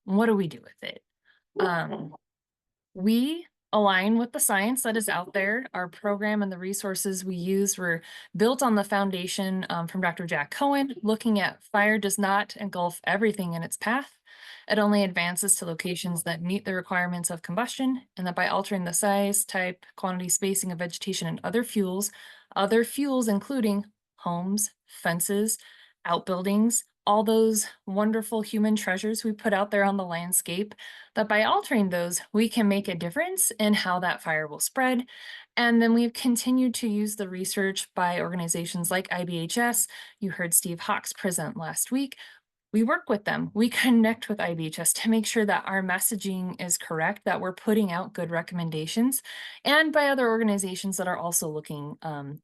What do we do with it? We align with the science that is out there. Our program and the resources we use were built on the foundation from Dr. Jack Cohen, looking at fire does not engulf everything in its path. It only advances to locations that meet the requirements of combustion, and that by altering the size, type, quantity, spacing of vegetation and other fuels including homes, fences, outbuildings, all those wonderful human treasures we put out there on the landscape, that by altering those, we can make a difference in how that fire will spread. And then we've continued to use the research by organizations like IBHS. You heard Steve Hawks present last week. We work with them. We connect with IBHS to make sure that our messaging is correct, that we're putting out good recommendations, and by other organizations that are also looking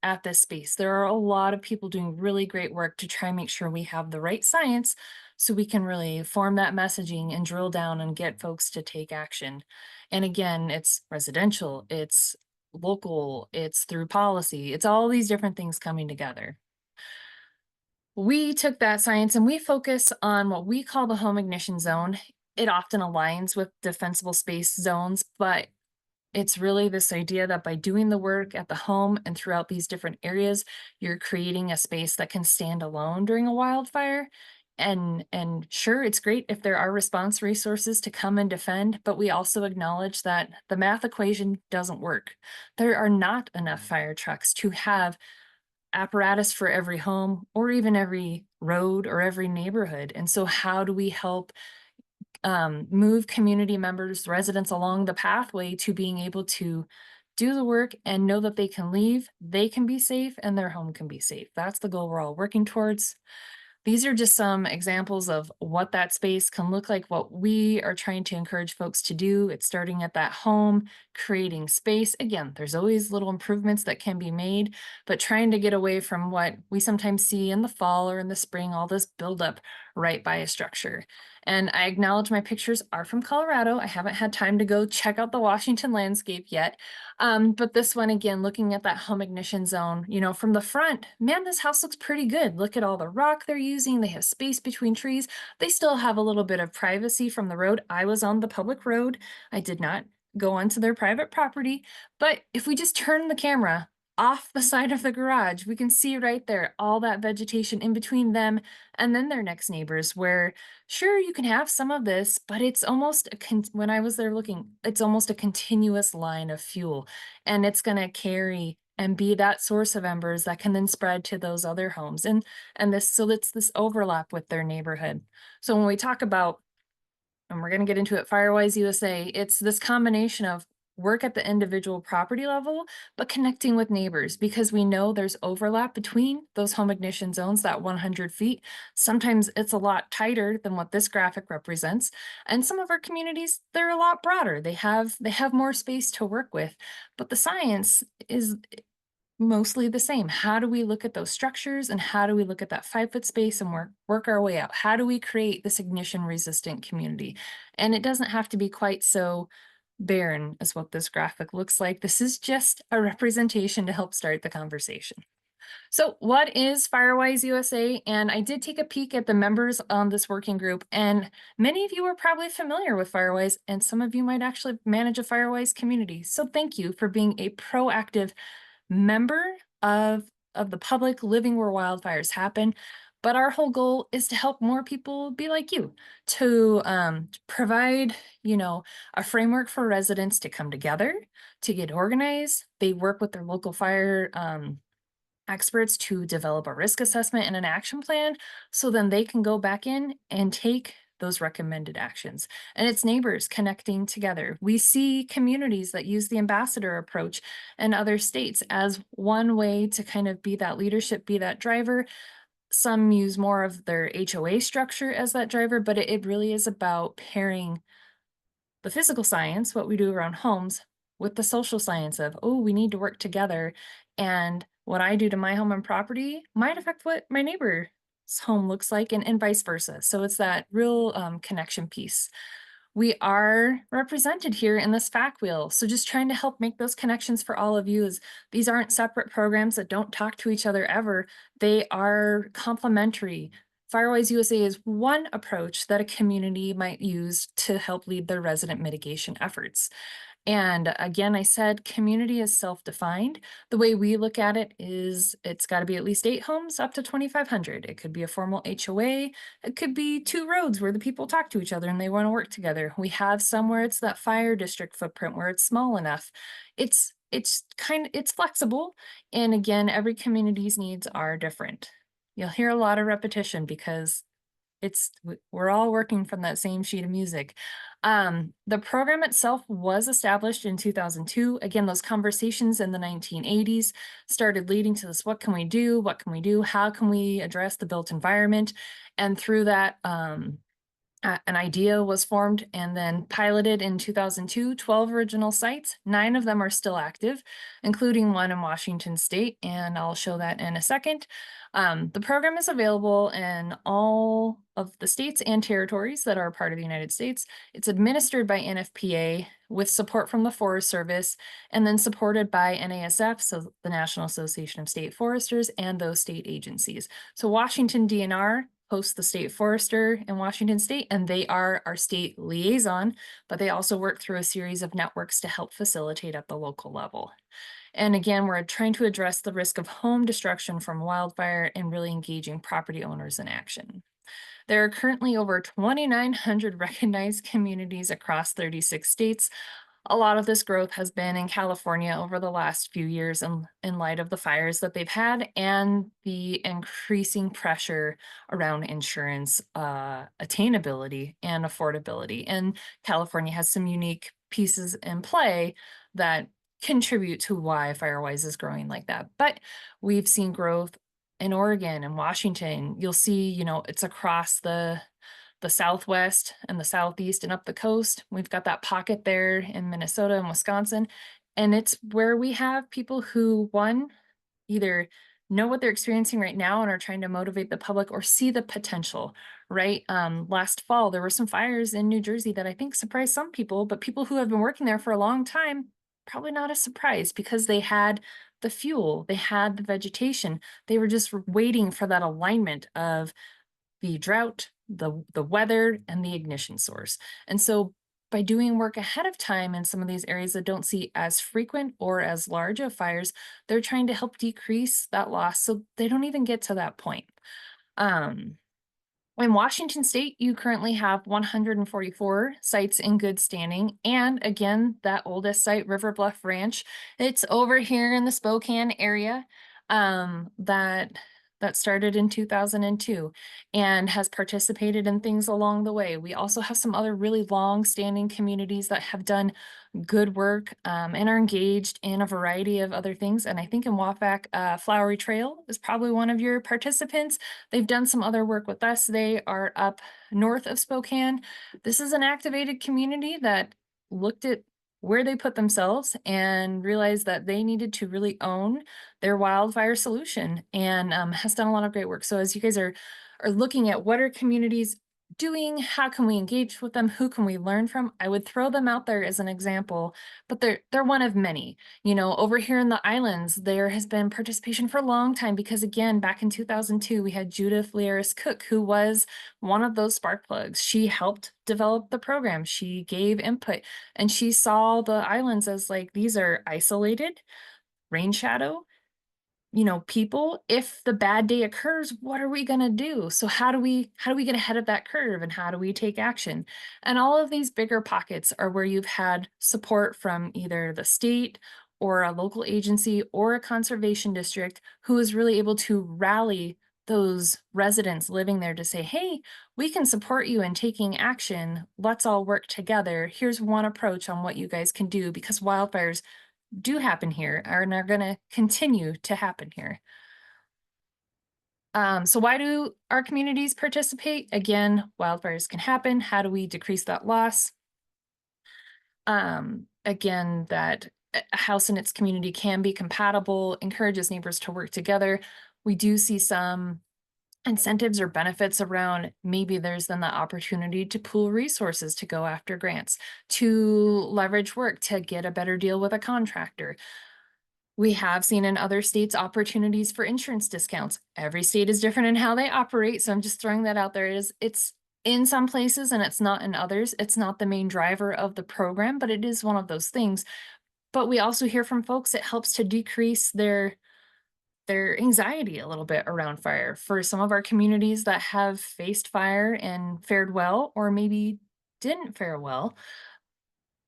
at this space. There are a lot of people doing really great work to try and make sure we have the right science so we can really form that messaging and drill down and get folks to take action. And again, it's residential, it's local, it's through policy, it's all these different things coming together. We took that science and we focus on what we call the home ignition zone. It often aligns with defensible space zones, but it's really this idea that by doing the work at the home and throughout these different areas, you're creating a space that can stand alone during a wildfire. And sure, it's great if there are response resources to come and defend, but we also acknowledge that the math equation doesn't work. There are not enough fire trucks to have apparatus for every home or even every road or every neighborhood. And so how do we help move community members, residents along the pathway to being able to do the work and know that they can leave, they can be safe, and their home can be safe? That's the goal we're all working towards. These are just some examples of what that space can look like, what we are trying to encourage folks to do. It's starting at that home, creating space. Again, there's always little improvements that can be made, but trying to get away from what we sometimes see in the fall or in the spring, all this buildup right by a structure. And I acknowledge my pictures are from Colorado. I haven't had time to go check out the Washington landscape yet. But this one, again, looking at that home ignition zone, you know, from the front, man, this house looks pretty good. Look at all the rock they're using. They have space between trees. They still have a little bit of privacy from the road. I was on the public road. I did not go onto their private property. But if we just turn the camera off the side of the garage, we can see right there all that vegetation in between them and then their next neighbors, where sure, you can have some of this, but it's almost when I was there looking, it's almost a continuous line of fuel, and it's going to carry and be that source of embers that can then spread to those other homes. And so it's this overlap with their neighborhood. So when we talk about, and we're going to get into it, Firewise USA, it's this combination of work at the individual property level, but connecting with neighbors, because we know there's overlap between those home ignition zones, that 100 feet. Sometimes it's a lot tighter than what this graphic represents. And some of our communities, they're a lot broader. They have more space to work with, but the science is mostly the same. How do we look at those structures, and how do we look at that 5-foot space and work our way out? How do we create this ignition resistant community? And it doesn't have to be quite so barren as what this graphic looks like. This is just a representation to help start the conversation. So what is Firewise USA? And I did take a peek at the members on this working group, and many of you are probably familiar with Firewise, and some of you might actually manage a Firewise community. So thank you for being a proactive member of the public living where wildfires happen. But our whole goal is to help more people be like you, to provide, a framework for residents to come together, to get organized. They work with their local fire experts to develop a risk assessment and an action plan, so then they can go back in and take those recommended actions. And it's neighbors connecting together. We see communities that use the ambassador approach in other states as one way to kind of be that leadership, be that driver. Some use more of their HOA structure as that driver, but it really is about pairing the physical science, what we do around homes, with the social science of, oh, we need to work together. And what I do to my home and property might affect what my neighbor's home looks like, and vice versa. So it's that real connection piece. We are represented here in this fact wheel. So just trying to help make those connections for all of you, is these aren't separate programs that don't talk to each other ever. They are complementary. Firewise USA is one approach that a community might use to help lead their resident mitigation efforts. And again, I said community is self-defined. The way we look at it is it's got to be at least 8 homes up to 2,500. It could be a formal HOA. It could be 2 roads where the people talk to each other and they want to work together. We have some where it's that fire district footprint where it's small enough. It's flexible. And again, every community's needs are different. You'll hear a lot of repetition because we're all working from that same sheet of music. The program itself was established in 2002. Again, those conversations in the 1980s started leading to this: what can we do? What can we do? How can we address the built environment? And through that, an idea was formed and then piloted in 2002, 12 original sites. 9 of them are still active, including one in Washington State, and I'll show that in a second. The program is available in all of the states and territories that are a part of the United States. It's administered by NFPA with support from the Forest Service, and then supported by NASF, so the National Association of State Foresters, and those state agencies. So Washington DNR hosts the state forester in Washington State, and they are our state liaison, but they also work through a series of networks to help facilitate at the local level. And again, we're trying to address the risk of home destruction from wildfire and really engaging property owners in action. There are currently over 2,900 recognized communities across 36 states. A lot of this growth has been in California over the last few years in light of the fires that they've had and the increasing pressure around insurance attainability and affordability. And California has some unique pieces in play that contribute to why Firewise is growing like that. But we've seen growth in Oregon and Washington. You'll see, it's across the Southwest and the Southeast and up the coast. We've got that pocket there in Minnesota and Wisconsin. And it's where we have people who, one, either know what they're experiencing right now and are trying to motivate the public, or see the potential, right? Last fall, there were some fires in New Jersey that I think surprised some people, but people who have been working there for a long time, probably not a surprise, because they had the fuel, they had the vegetation. They were just waiting for that alignment of the drought, the weather, and the ignition source. And so by doing work ahead of time in some of these areas that don't see as frequent or as large of fires, they're trying to help decrease that loss so they don't even get to that point. In Washington State, you currently have 144 sites in good standing. And again, that oldest site, River Bluff Ranch, it's over here in the Spokane area. That started in 2002 and has participated in things along the way. We also have some other really long-standing communities that have done good work and are engaged in a variety of other things. And I think in WAFAC, Flowery Trail is probably one of your participants. They've done some other work with us. They are up north of Spokane. This is an activated community that looked at where they put themselves and realized that they needed to really own their wildfire solution, and has done a lot of great work. So as you guys are looking at what are communities doing, how can we engage with them, who can we learn from, I would throw them out there as an example, but they're one of many. Over here in the islands, there has been participation for a long time, because again, back in 2002, we had Judith Lieris Cook, who was one of those spark plugs. She helped develop the program. She gave input, and she saw the islands as like, these are isolated, rain shadow, people, if the bad day occurs, what are we going to do? So how do we get ahead of that curve, and how do we take action? And all of these bigger pockets are where you've had support from either the state or a local agency or a conservation district who is really able to rally those residents living there to say, hey, we can support you in taking action. Let's all work together. Here's one approach on what you guys can do, because wildfires do happen here and are going to continue to happen here. So why do our communities participate? Again, wildfires can happen. How do we decrease that loss? Again, that a house in its community can be compatible, encourages neighbors to work together. We do see some incentives or benefits around, maybe there's then the opportunity to pool resources to go after grants, to leverage work, to get a better deal with a contractor. We have seen in other states opportunities for insurance discounts. Every state is different in how they operate, so I'm just throwing that out there. It's in some places and it's not in others. It's not the main driver of the program, but it is one of those things. But we also hear from folks it helps to decrease their anxiety a little bit around fire. For some of our communities that have faced fire and fared well, or maybe didn't fare well,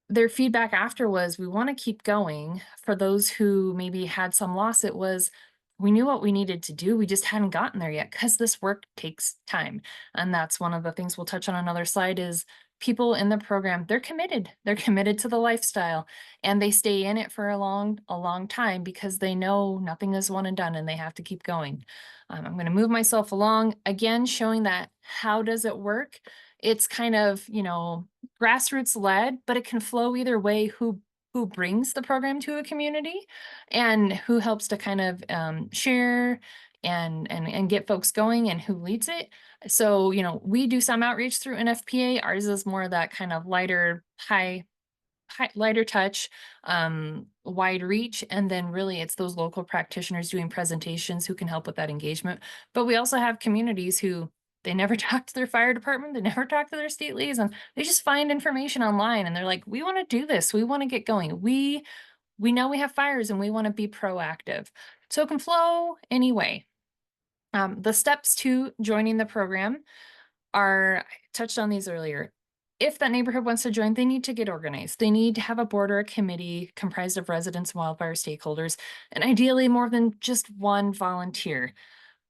their feedback after was, we want to keep going. For those who maybe had some loss, it was, we knew what we needed to do. We just hadn't gotten there yet, because this work takes time. And that's one of the things we'll touch on another slide is people in the program, they're committed. They're committed to the lifestyle, and they stay in it for a long time because they know nothing is one and done and they have to keep going. I'm going to move myself along again, showing that how does it work? It's kind of, grassroots led, but it can flow either way. Who brings the program to a community and who helps to kind of share and get folks going, and who leads it. So, we do some outreach through NFPA. Ours is more that kind of lighter, lighter touch, wide reach. And then really it's those local practitioners doing presentations who can help with that engagement. But we also have communities who, they never talk to their fire department, they never talk to their state liaison. They just find information online and they're like, we want to do this. We want to get going. We know we have fires and we want to be proactive. So it can flow anyway. The steps to joining the program are, I touched on these earlier. If that neighborhood wants to join, they need to get organized. They need to have a board or a committee comprised of residents and wildfire stakeholders, and ideally more than just one volunteer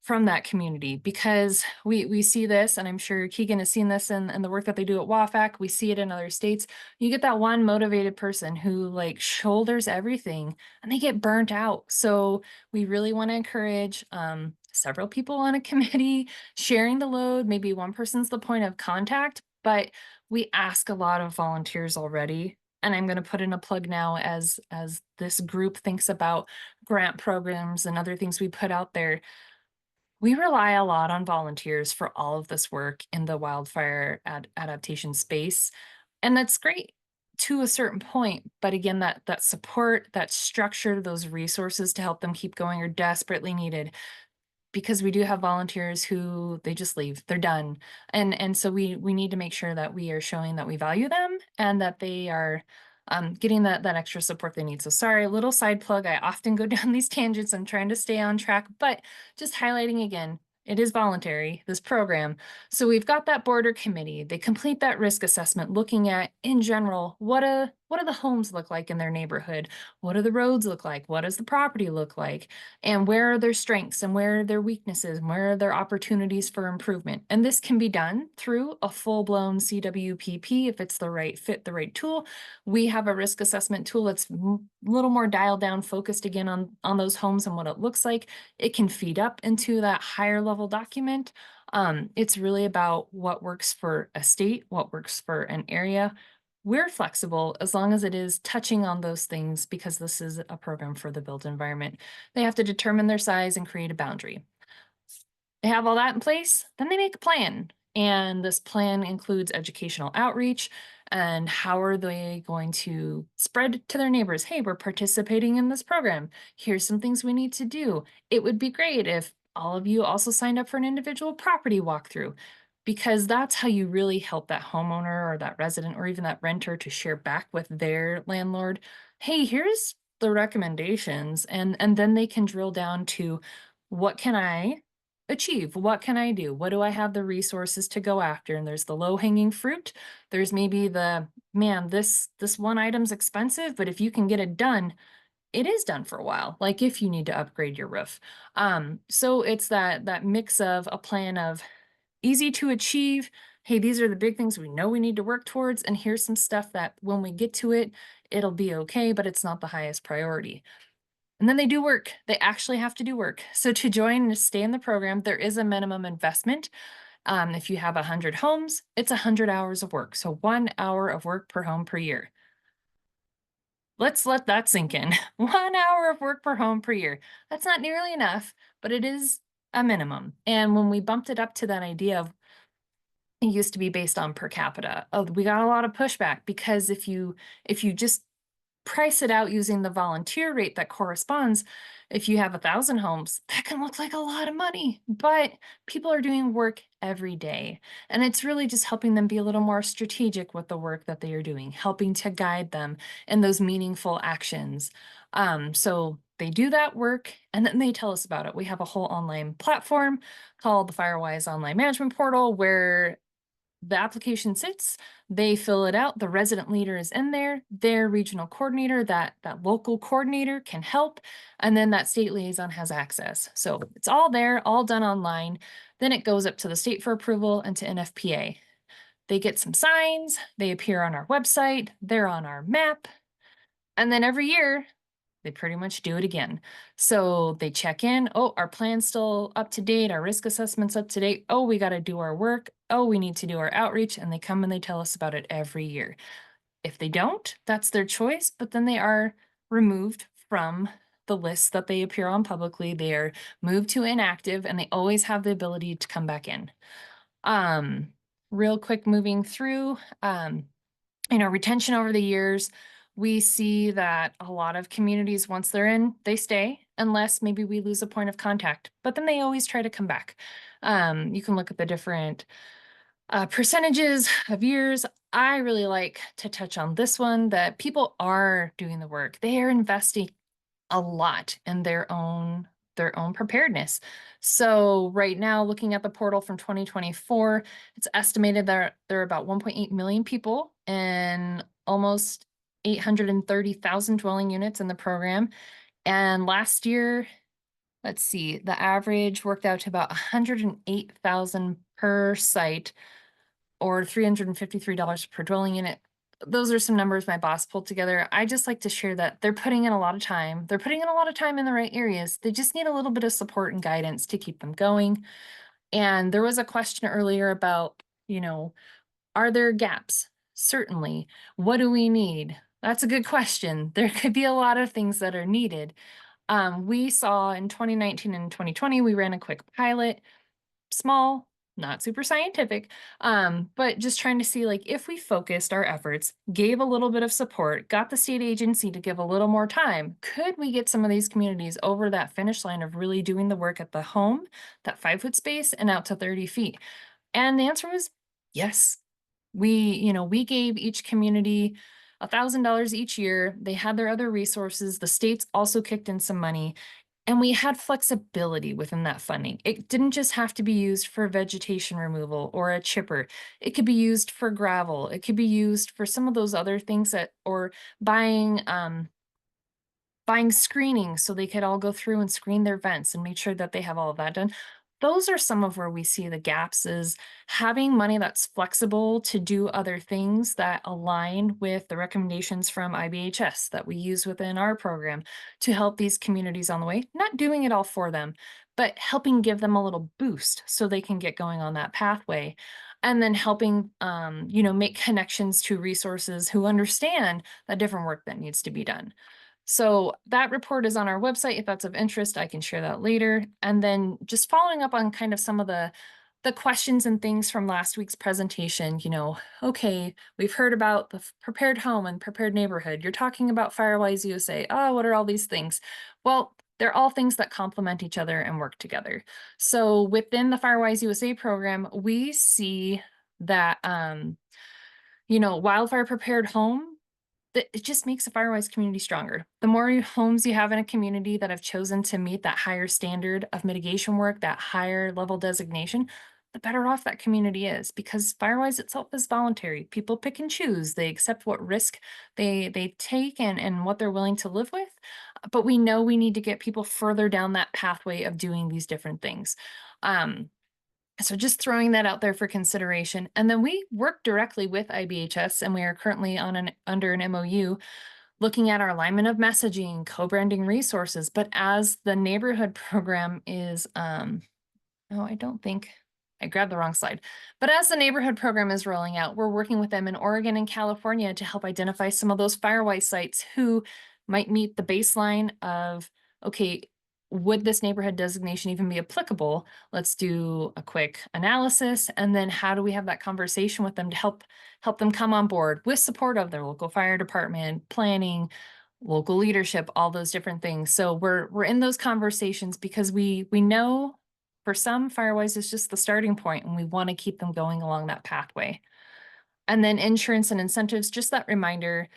from that community, because we see this, and I'm sure Keegan has seen this in the work that they do at WAFAC. We see it in other states. You get that one motivated person who like shoulders everything and they get burnt out. So we really want to encourage several people on a committee sharing the load. Maybe one person's the point of contact, but we ask a lot of volunteers already. And I'm going to put in a plug now as this group thinks about grant programs and other things we put out there. We rely a lot on volunteers for all of this work in the wildfire adaptation space. And that's great to a certain point. But again, that support, that structure, those resources to help them keep going are desperately needed, because we do have volunteers who they just leave, they're done. And so we need to make sure that we are showing that we value them and that they are getting that extra support they need. So sorry, a little side plug. I often go down these tangents. I'm trying to stay on track, but just highlighting again, it is voluntary, this program. So we've got that border committee. They complete that risk assessment, looking at, in general, what do the homes look like in their neighborhood? What do the roads look like? What does the property look like? And where are their strengths and where are their weaknesses? And where are their opportunities for improvement? And this can be done through a full-blown CWPP if it's the right fit, the right tool. We have a risk assessment tool that's a little more dialed down, focused again on those homes and what it looks like. It can feed up into that higher level document. It's really about what works for a state, what works for an area. We're flexible as long as it is touching on those things, because this is a program for the built environment. They have to determine their size and create a boundary. They have all that in place, then they make a plan. And this plan includes educational outreach and how are they going to spread to their neighbors. Hey, we're participating in this program. Here's some things we need to do. It would be great if all of you also signed up for an individual property walkthrough, because that's how you really help that homeowner or that resident or even that renter to share back with their landlord. Hey, here's the recommendations, and then they can drill down to what can I achieve? What can I do? What do I have the resources to go after? And there's the low hanging fruit. There's maybe the, man, this one item's expensive, but if you can get it done, it is done for a while. Like if you need to upgrade your roof. So it's that mix of a plan of easy to achieve. Hey, these are the big things we know we need to work towards. And here's some stuff that when we get to it, it'll be okay, but it's not the highest priority. And then they do work. They actually have to do work. So to join and stay in the program, there is a minimum investment. If you have 100 homes, it's 100 hours of work. So 1 hour of work per home per year. Let's let that sink in. 1 hour of work per home per year. That's not nearly enough, but it is a minimum. And when we bumped it up to that idea of, it used to be based on per capita, we got a lot of pushback, because if you just price it out using the volunteer rate that corresponds, if you have 1,000 homes, that can look like a lot of money, but people are doing work every day. And it's really just helping them be a little more strategic with the work that they are doing, helping to guide them in those meaningful actions. So they do that work and then they tell us about it. We have a whole online platform called the Firewise Online Management Portal, where the application sits, they fill it out, the resident leader is in there, their regional coordinator, that local coordinator can help, and then that state liaison has access. So it's all there, all done online. Then it goes up to the state for approval and to NFPA. They get some signs, they appear on our website, they're on our map, and then every year they pretty much do it again. So they check in. Oh, our plan's still up to date. Our risk assessment's up to date. Oh, we got to do our work. Oh, we need to do our outreach. And they come and they tell us about it every year. If they don't, that's their choice, but then they are removed from the list that they appear on publicly. They are moved to inactive and they always have the ability to come back in. Real quick moving through, retention over the years. We see that a lot of communities, once they're in, they stay, unless maybe we lose a point of contact, but then they always try to come back. You can look at the different percentages of years. I really like to touch on this one, that people are doing the work. They are investing a lot in their own preparedness. So right now, looking at the portal from 2024, it's estimated that there are about 1.8 million people and almost 830,000 dwelling units in the program. And last year, let's see, the average worked out to about 108,000 per site, or $353 per dwelling unit. Those are some numbers my boss pulled together. I just like to share that they're putting in a lot of time. They're putting in a lot of time in the right areas. They just need a little bit of support and guidance to keep them going. And there was a question earlier about, are there gaps? Certainly. What do we need? That's a good question. There could be a lot of things that are needed. We saw in 2019 and 2020, we ran a quick pilot, small, not super scientific, but just trying to see, like, if we focused our efforts, gave a little bit of support, got the state agency to give a little more time, could we get some of these communities over that finish line of really doing the work at the home, that 5-foot space, and out to 30 feet? And the answer was yes. We gave each community $1,000 each year. They had their other resources. The states also kicked in some money. And we had flexibility within that funding. It didn't just have to be used for vegetation removal or a chipper. It could be used for gravel. It could be used for some of those other things or buying screening so they could all go through and screen their vents and make sure that they have all of that done. Those are some of where we see the gaps, is having money that's flexible to do other things that align with the recommendations from IBHS that we use within our program to help these communities on the way, not doing it all for them, but helping give them a little boost so they can get going on that pathway. And then helping, make connections to resources who understand the different work that needs to be done. So that report is on our website. If that's of interest, I can share that later. And then just following up on kind of some of the questions and things from last week's presentation, okay, we've heard about the prepared home and prepared neighborhood. You're talking about Firewise USA. Oh, what are all these things? Well, they're all things that complement each other and work together. So within the Firewise USA program, we see that, Wildfire prepared home it just makes a Firewise community stronger. The more homes you have in a community that have chosen to meet that higher standard of mitigation work, that higher level designation, the better off that community is, because Firewise itself is voluntary. People pick and choose. They accept what risk they take and what they're willing to live with. But we know we need to get people further down that pathway of doing these different things. So just throwing that out there for consideration. And then we work directly with IBHS, and we are currently under an MOU looking at our alignment of messaging, co-branding resources. But as the neighborhood program is, oh, I don't think I grabbed the wrong slide. But as the neighborhood program is rolling out, we're working with them in Oregon and California to help identify some of those Firewise sites who might meet the baseline of, okay, would this neighborhood designation even be applicable? Let's do a quick analysis. And then how do we have that conversation with them to help them come on board with support of their local fire department, planning, local leadership, all those different things. So we're in those conversations because we know for some, Firewise is just the starting point, and we want to keep them going along that pathway. And then insurance and incentives, just that reminder,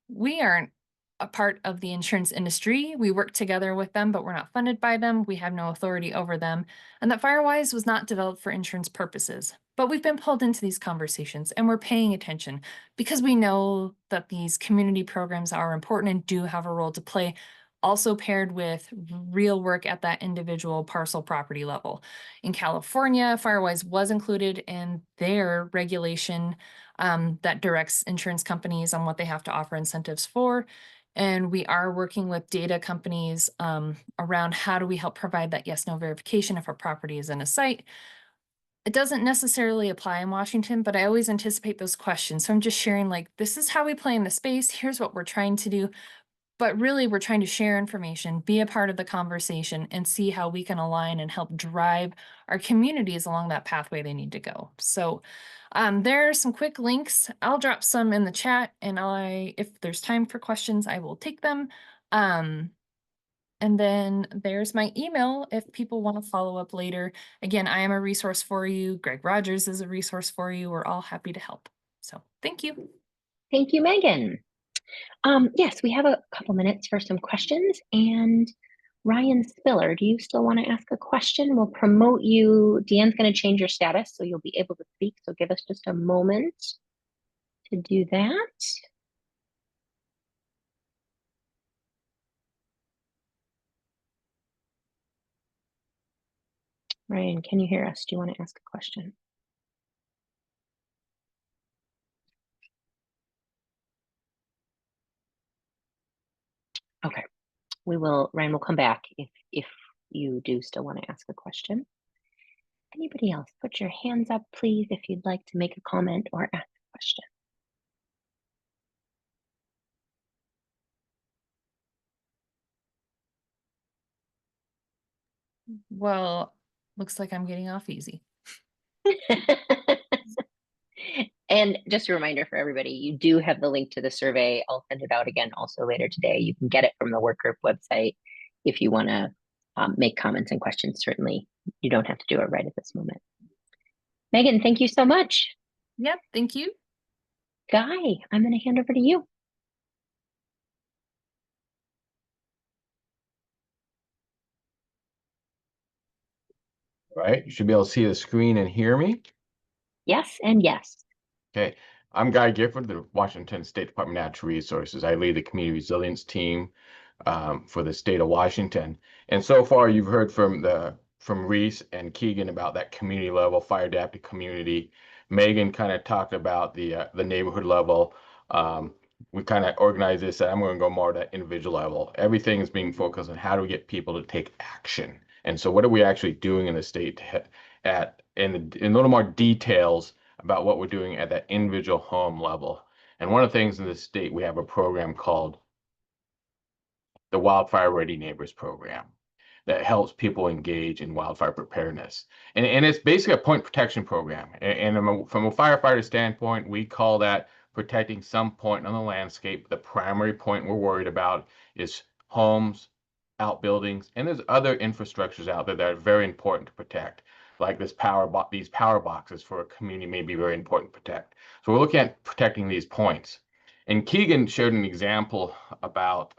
we aren't a part of the insurance industry. We work together with them, but we're not funded by them. We have no authority over them. And that Firewise was not developed for insurance purposes. But we've been pulled into these conversations, and we're paying attention because we know that these community programs are important and do have a role to play, also paired with real work at that individual parcel property level. In California, Firewise was included in their regulation that directs insurance companies on what they have to offer incentives for. And we are working with data companies around how do we help provide that yes/no verification if our property is in a site. It doesn't necessarily apply in Washington, but I always anticipate those questions. So I'm just sharing, like, this is how we play in the space. Here's what we're trying to do. But really, we're trying to share information, be a part of the conversation, and see how we can align and help drive our communities along that pathway they need to go. So there are some quick links. I'll drop some in the chat, and if there's time for questions, I will take them. And then there's my email if people want to follow up later. Again, I am a resource for you. Greg Rogers is a resource for you. We're all happy to help. So thank you. Thank you, Megan. Yes, we have a couple minutes for some questions. And Ryan Spiller, do you still want to ask a question? We'll promote you. Deanne's going to change your status, so you'll be able to speak. So give us just a moment to do that. Ryan, can you hear us? Do you want to ask a question? Okay, Ryan will come back if you do still want to ask a question. Anybody else, put your hands up, please, if you'd like to make a comment or ask a question. Well, looks like I'm getting off easy. And just a reminder for everybody, you do have the link to the survey. I'll send it out again also later today. You can get it from the work group website if you want to make comments and questions. Certainly, you don't have to do it right at this moment. Megan, thank you so much. Yep, thank you. Guy, I'm going to hand over to you. Right, you should be able to see the screen and hear me. Yes, and yes. Okay, I'm Guy Gifford, the Washington State Department of Natural Resources. I lead the community resilience team for the state of Washington. And so far, you've heard from Reese and Keegan about that community level, fire adapted community. Megan kind of talked about the neighborhood level. We kind of organize this, and I'm going to go more to that individual level. Everything is being focused on how do we get people to take action. And so what are we actually doing in the state in a little more details about what we're doing at that individual home level. And one of the things in the state, we have a program called the Wildfire Ready Neighbors Program that helps people engage in wildfire preparedness. And it's basically a point protection program. And from a firefighter standpoint, we call that protecting some point on the landscape. The primary point we're worried about is homes, outbuildings, and there's other infrastructures out there that are very important to protect, like these power boxes for a community may be very important to protect. So we're looking at protecting these points. And Keegan shared an example about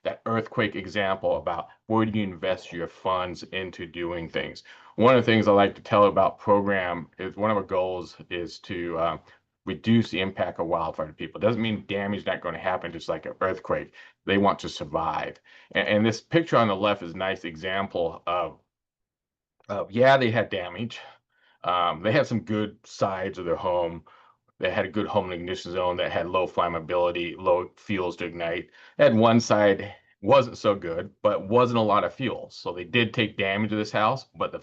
that earthquake example about where do you invest your funds into doing things. One of the things I like to tell about program is one of our goals is to reduce the impact of wildfire to people. It doesn't mean damage is not going to happen, just like an earthquake. They want to survive. And this picture on the left is a nice example of yeah, they had damage. They had some good sides of their home. They had a good home ignition zone that had low flammability, low fuels to ignite. They had one side wasn't so good, but wasn't a lot of fuel. So they did take damage to this house, but the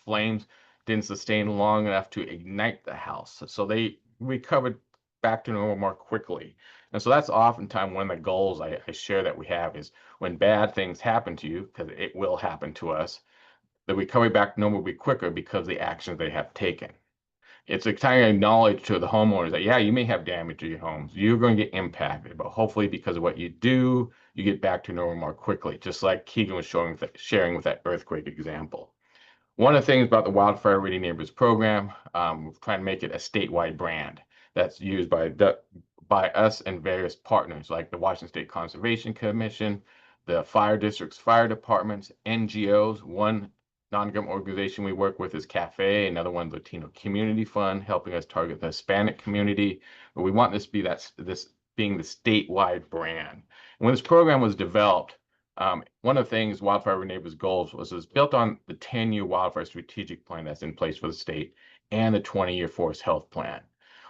flames didn't sustain long enough to ignite the house. So they recovered back to normal more quickly. And so that's oftentimes one of the goals I share that we have is when bad things happen to you, because it will happen to us, the recovery back to normal will be quicker because of the actions they have taken. It's a kind of knowledge to the homeowners that, yeah, you may have damage to your homes. You're going to get impacted, but hopefully because of what you do, you get back to normal more quickly, just like Keegan was sharing with that earthquake example. One of the things about the Wildfire Ready Neighbors program, we're trying to make it a statewide brand that's used by us and various partners like the Washington State Conservation Commission, the fire districts, fire departments, NGOs. One non-government organization we work with is Cafe, another one Latino Community Fund, helping us target the Hispanic community. But we want this to be this being the statewide brand. And when this program was developed, one of the things Wildfire Neighbors goals was built on the 10-year wildfire strategic plan that's in place for the state and the 20-year forest health plan.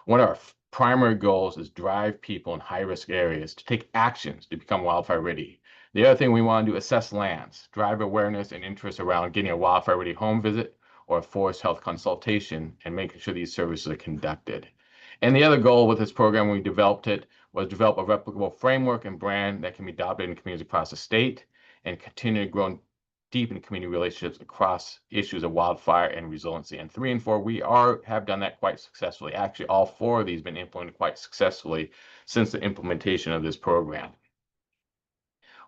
One of our primary goals is drive people in high-risk areas to take actions to become wildfire ready. The other thing we want to do, assess lands, drive awareness and interest around getting a wildfire ready home visit or a forest health consultation and making sure these services are conducted. And the other goal with this program when we developed it was develop a replicable framework and brand that can be adopted in communities across the state and continue to grow deep in community relationships across issues of wildfire and resiliency. And 3 and 4, we have done that quite successfully. Actually, all 4 of these have been implemented quite successfully since the implementation of this program.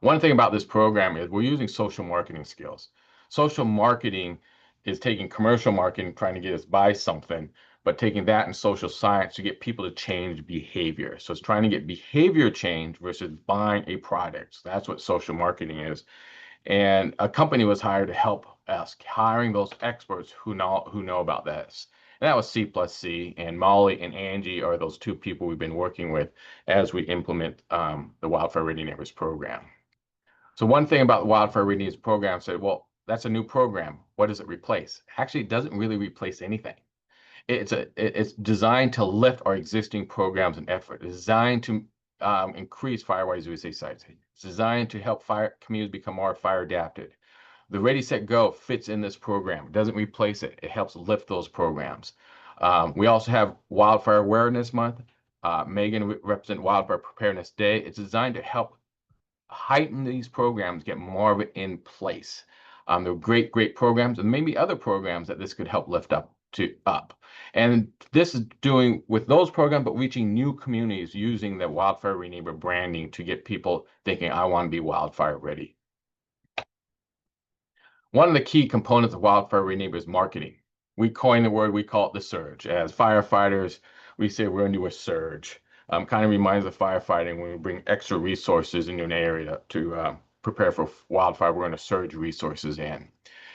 One thing about this program is we're using social marketing skills. Social marketing is taking commercial marketing, trying to get us buy something, but taking that in social science to get people to change behavior. So it's trying to get behavior change versus buying a product. So that's what social marketing is. And a company was hired to help us, hiring those experts who know about this. And that was C+C, and Molly and Angie are those 2 people we've been working with as we implement the Wildfire Ready Neighbors program. So one thing about the Wildfire Ready Neighbors program said, well, that's a new program. What does it replace? Actually, it doesn't really replace anything. It's designed to lift our existing programs and effort. It's designed to increase Firewise USA sites. It's designed to help fire communities become more fire adapted. The Ready, Set, Go fits in this program. It doesn't replace it. It helps lift those programs. We also have Wildfire Awareness Month. Megan represents Wildfire Preparedness Day. It's designed to help heighten these programs, get more of it in place. They're great programs, and maybe other programs that this could help lift up. And this is doing with those programs, but reaching new communities using the Wildfire Ready Neighbor branding to get people thinking, I want to be wildfire ready. One of the key components of Wildfire Ready Neighbor is marketing. We coined the word, we call it the surge. As firefighters, we say we're going to do a surge. Kind of reminds of firefighting when we bring extra resources into an area to prepare for wildfire, we're going to surge resources in.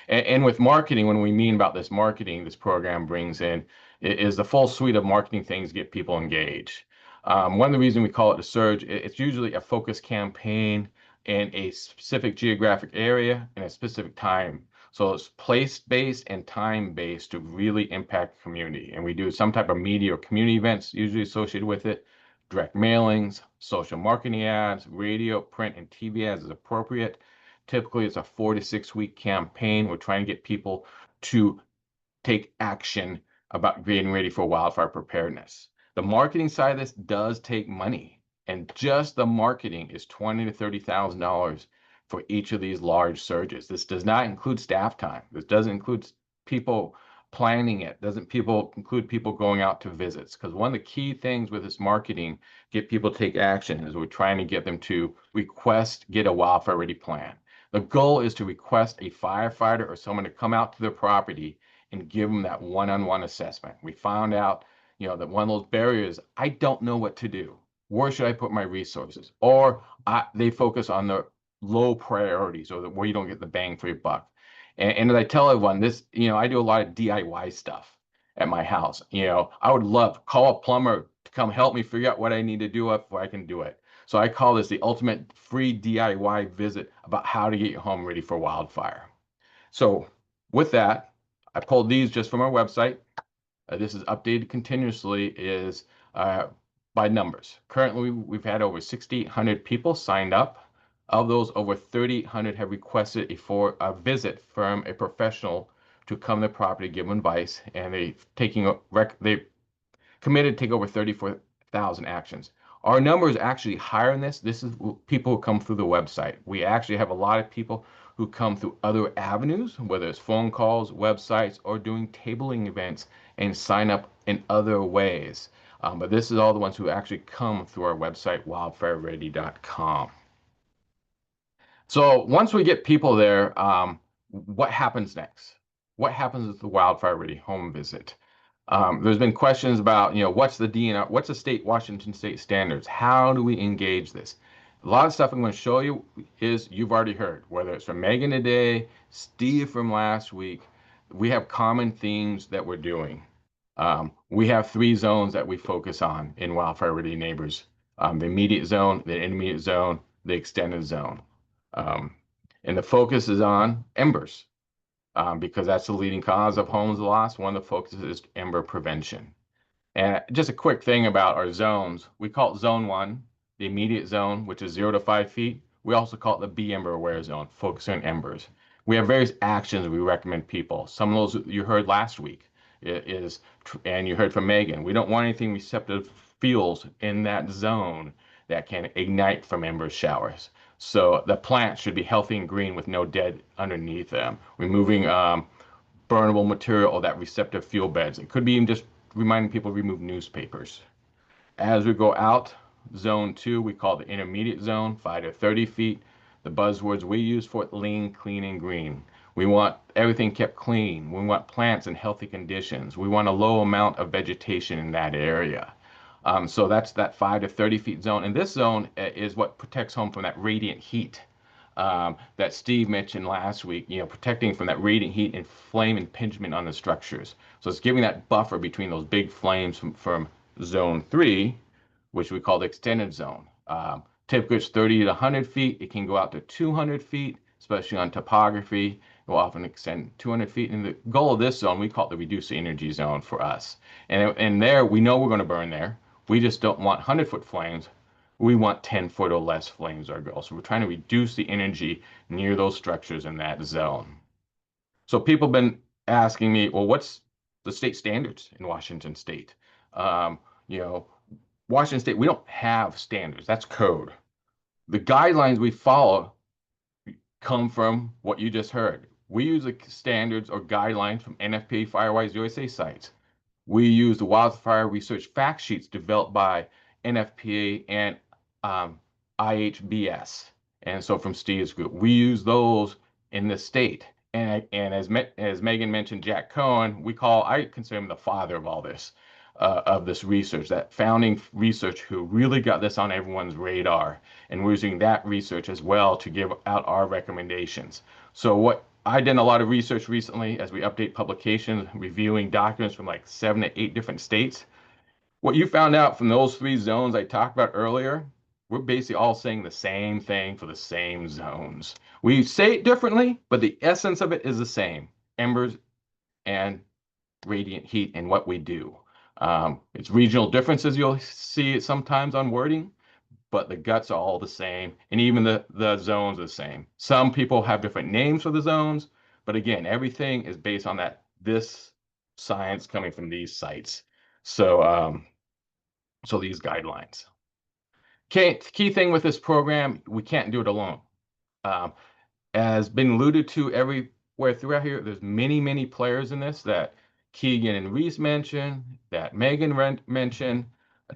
And with marketing, when we mean about this marketing, this program brings in is the full suite of marketing things to get people engaged. One of the reasons we call it a surge, it's usually a focused campaign in a specific geographic area in a specific time. So it's place-based and time-based to really impact the community. And we do some type of media or community events usually associated with it, direct mailings, social marketing ads, radio, print, and TV ads as appropriate. Typically, it's a 4 to 6 week campaign. We're trying to get people to take action about getting ready for wildfire preparedness. The marketing side of this does take money, and just the marketing is $20,000 to $30,000 for each of these large surges. This does not include staff time. This doesn't include people planning it. Doesn't include people going out to visits. Because one of the key things with this marketing, get people to take action, is we're trying to get them to get a wildfire ready plan. The goal is to request a firefighter or someone to come out to their property and give them that one-on-one assessment. We found out, that one of those barriers, I don't know what to do. Where should I put my resources? Or they focus on the low priorities or where you don't get the bang for your buck. And as I tell everyone, this, I do a lot of DIY stuff at my house. I would love call a plumber to come help me figure out what I need to do before I can do it. So I call this the ultimate free DIY visit about how to get your home ready for wildfire. So with that, I pulled these just from our website. This is updated continuously is by numbers. Currently, we've had over 6,800 people signed up. Of those, over 3,800 have requested a visit from a professional to come to the property, give them advice, and they committed to take over 34,000 actions. Our number is actually higher than this. This is people who come through the website. We actually have a lot of people who come through other avenues, whether it's phone calls, websites, or doing tabling events and sign up in other ways. But this is all the ones who actually come through our website, wildfireready.com. So once we get people there, what happens next? What happens with the Wildfire Ready home visit? There's been questions about, what's the DNR, what's the Washington State standards? How do we engage this? A lot of stuff I'm going to show you is you've already heard, whether it's from Megan today, Steve from last week. We have common themes that we're doing. We have 3 zones that we focus on in Wildfire Ready Neighbors. The immediate zone, the intermediate zone, the extended zone. And the focus is on embers because that's the leading cause of homes lost. One of the focuses is ember prevention. And just a quick thing about our zones, we call it zone 1, the immediate zone, which is 0 to 5 feet. We also call it the Be Ember Aware zone, focusing on embers. We have various actions we recommend people. Some of those you heard last week and you heard from Megan. We don't want anything receptive fuels in that zone that can ignite from ember showers. So the plants should be healthy and green with no dead underneath them. Removing burnable material or that receptive fuel beds. It could be even just reminding people to remove newspapers. As we go out, zone 2, we call the intermediate zone, 5 to 30 feet. The buzzwords we use for it, lean, clean, and green. We want everything kept clean. We want plants in healthy conditions. We want a low amount of vegetation in that area. So that's that 5 to 30 feet zone. And this zone is what protects home from that radiant heat that Steve mentioned last week, protecting from that radiant heat and flame impingement on the structures. So it's giving that buffer between those big flames from zone 3, which we call the extended zone. Typically it's 30 to 100 feet. It can go out to 200 feet, especially on topography. It will often extend 200 feet. And the goal of this zone, we call it the reduced energy zone for us. And there, we know we're going to burn there. We just don't want 100-foot flames. We want 10-foot or less flames, our goal. So we're trying to reduce the energy near those structures in that zone. So people have been asking me, well, what's the state standards in Washington State? Washington State, we don't have standards. That's code. The guidelines we follow come from what you just heard. We use the standards or guidelines from NFPA Firewise USA sites. We use the wildfire research fact sheets developed by NFPA and IHBS. And so from Steve's group, we use those in the state. And as Megan mentioned, Jack Cohen, I consider him the father of all this, of this research, that founding research who really got this on everyone's radar. And we're using that research as well to give out our recommendations. So I did a lot of research recently as we update publications, reviewing documents from like 7 to 8 different states. What you found out from those 3 zones I talked about earlier, we're basically all saying the same thing for the same zones. We say it differently, but the essence of it is the same. Embers and radiant heat and what we do. It's regional differences you'll see sometimes on wording, but the guts are all the same, and even the zones are the same. Some people have different names for the zones, but again, everything is based on this science coming from these sites. So, so these guidelines. Key thing with this program, we can't do it alone. As been alluded to everywhere throughout here, there's many players in this that Keegan and Reese mentioned, that Megan mentioned.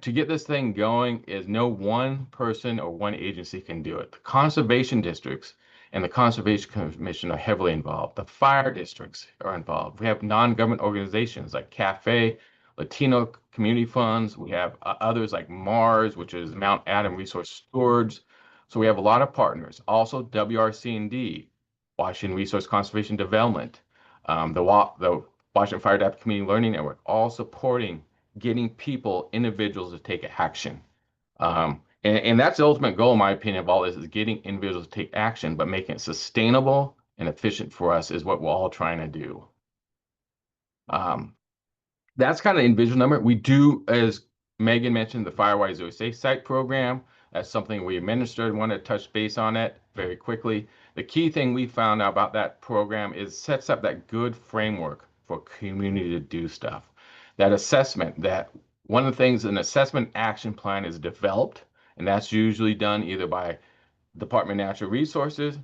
To get this thing going is no one person or one agency can do it. The conservation districts and the Conservation Commission are heavily involved. The fire districts are involved. We have non-government organizations like CAFE, Latino community funds. We have others like MARS, which is Mount Adam Resource Stewards. So we have a lot of partners. Also WRC&D, Washington Resource Conservation Development, the Washington Fire Adaptive Community Learning Network, all supporting getting people, individuals to take action. And that's the ultimate goal, in my opinion, of all this, is getting individuals to take action, but making it sustainable and efficient for us is what we're all trying to do. That's kind of the individual number. We do, as Megan mentioned, the Firewise USA site program. That's something we administered. Want to touch base on it very quickly. The key thing we found out about that program is sets up that good framework for community to do stuff. That assessment, that one of the things, an assessment action plan is developed, and that's usually done either by Department of Natural Resources,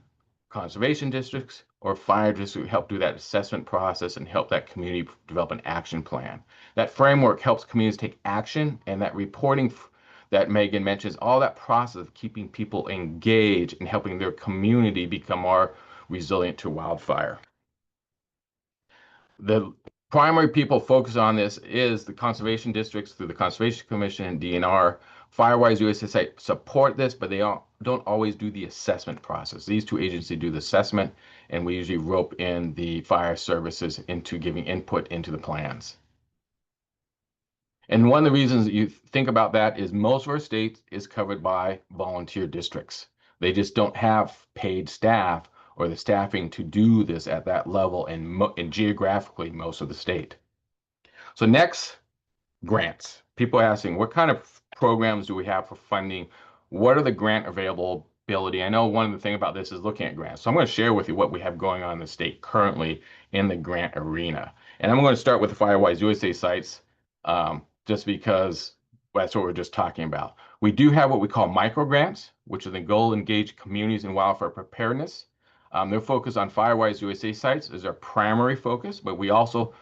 conservation districts, or fire districts help do that assessment process and help that community develop an action plan. That framework helps communities take action, and that reporting that Megan mentions, all that process of keeping people engaged and helping their community become more resilient to wildfire. The primary people focus on this is the conservation districts through the Conservation Commission and DNR. Firewise USA support this, but they don't always do the assessment process. These two agencies do the assessment, and we usually rope in the fire services into giving input into the plans. And one of the reasons that you think about that is most of our state is covered by volunteer districts. They just don't have paid staff or the staffing to do this at that level and geographically most of the state. So next, grants. People asking, what kind of programs do we have for funding? What are the grant availability? I know one of the things about this is looking at grants. So I'm going to share with you what we have going on in the state currently in the grant arena. And I'm going to start with the Firewise USA sites, just because that's what we're just talking about. We do have what we call micro grants, which are the goal to engage communities in wildfire preparedness. They're focused on Firewise USA sites as our primary focus, but we also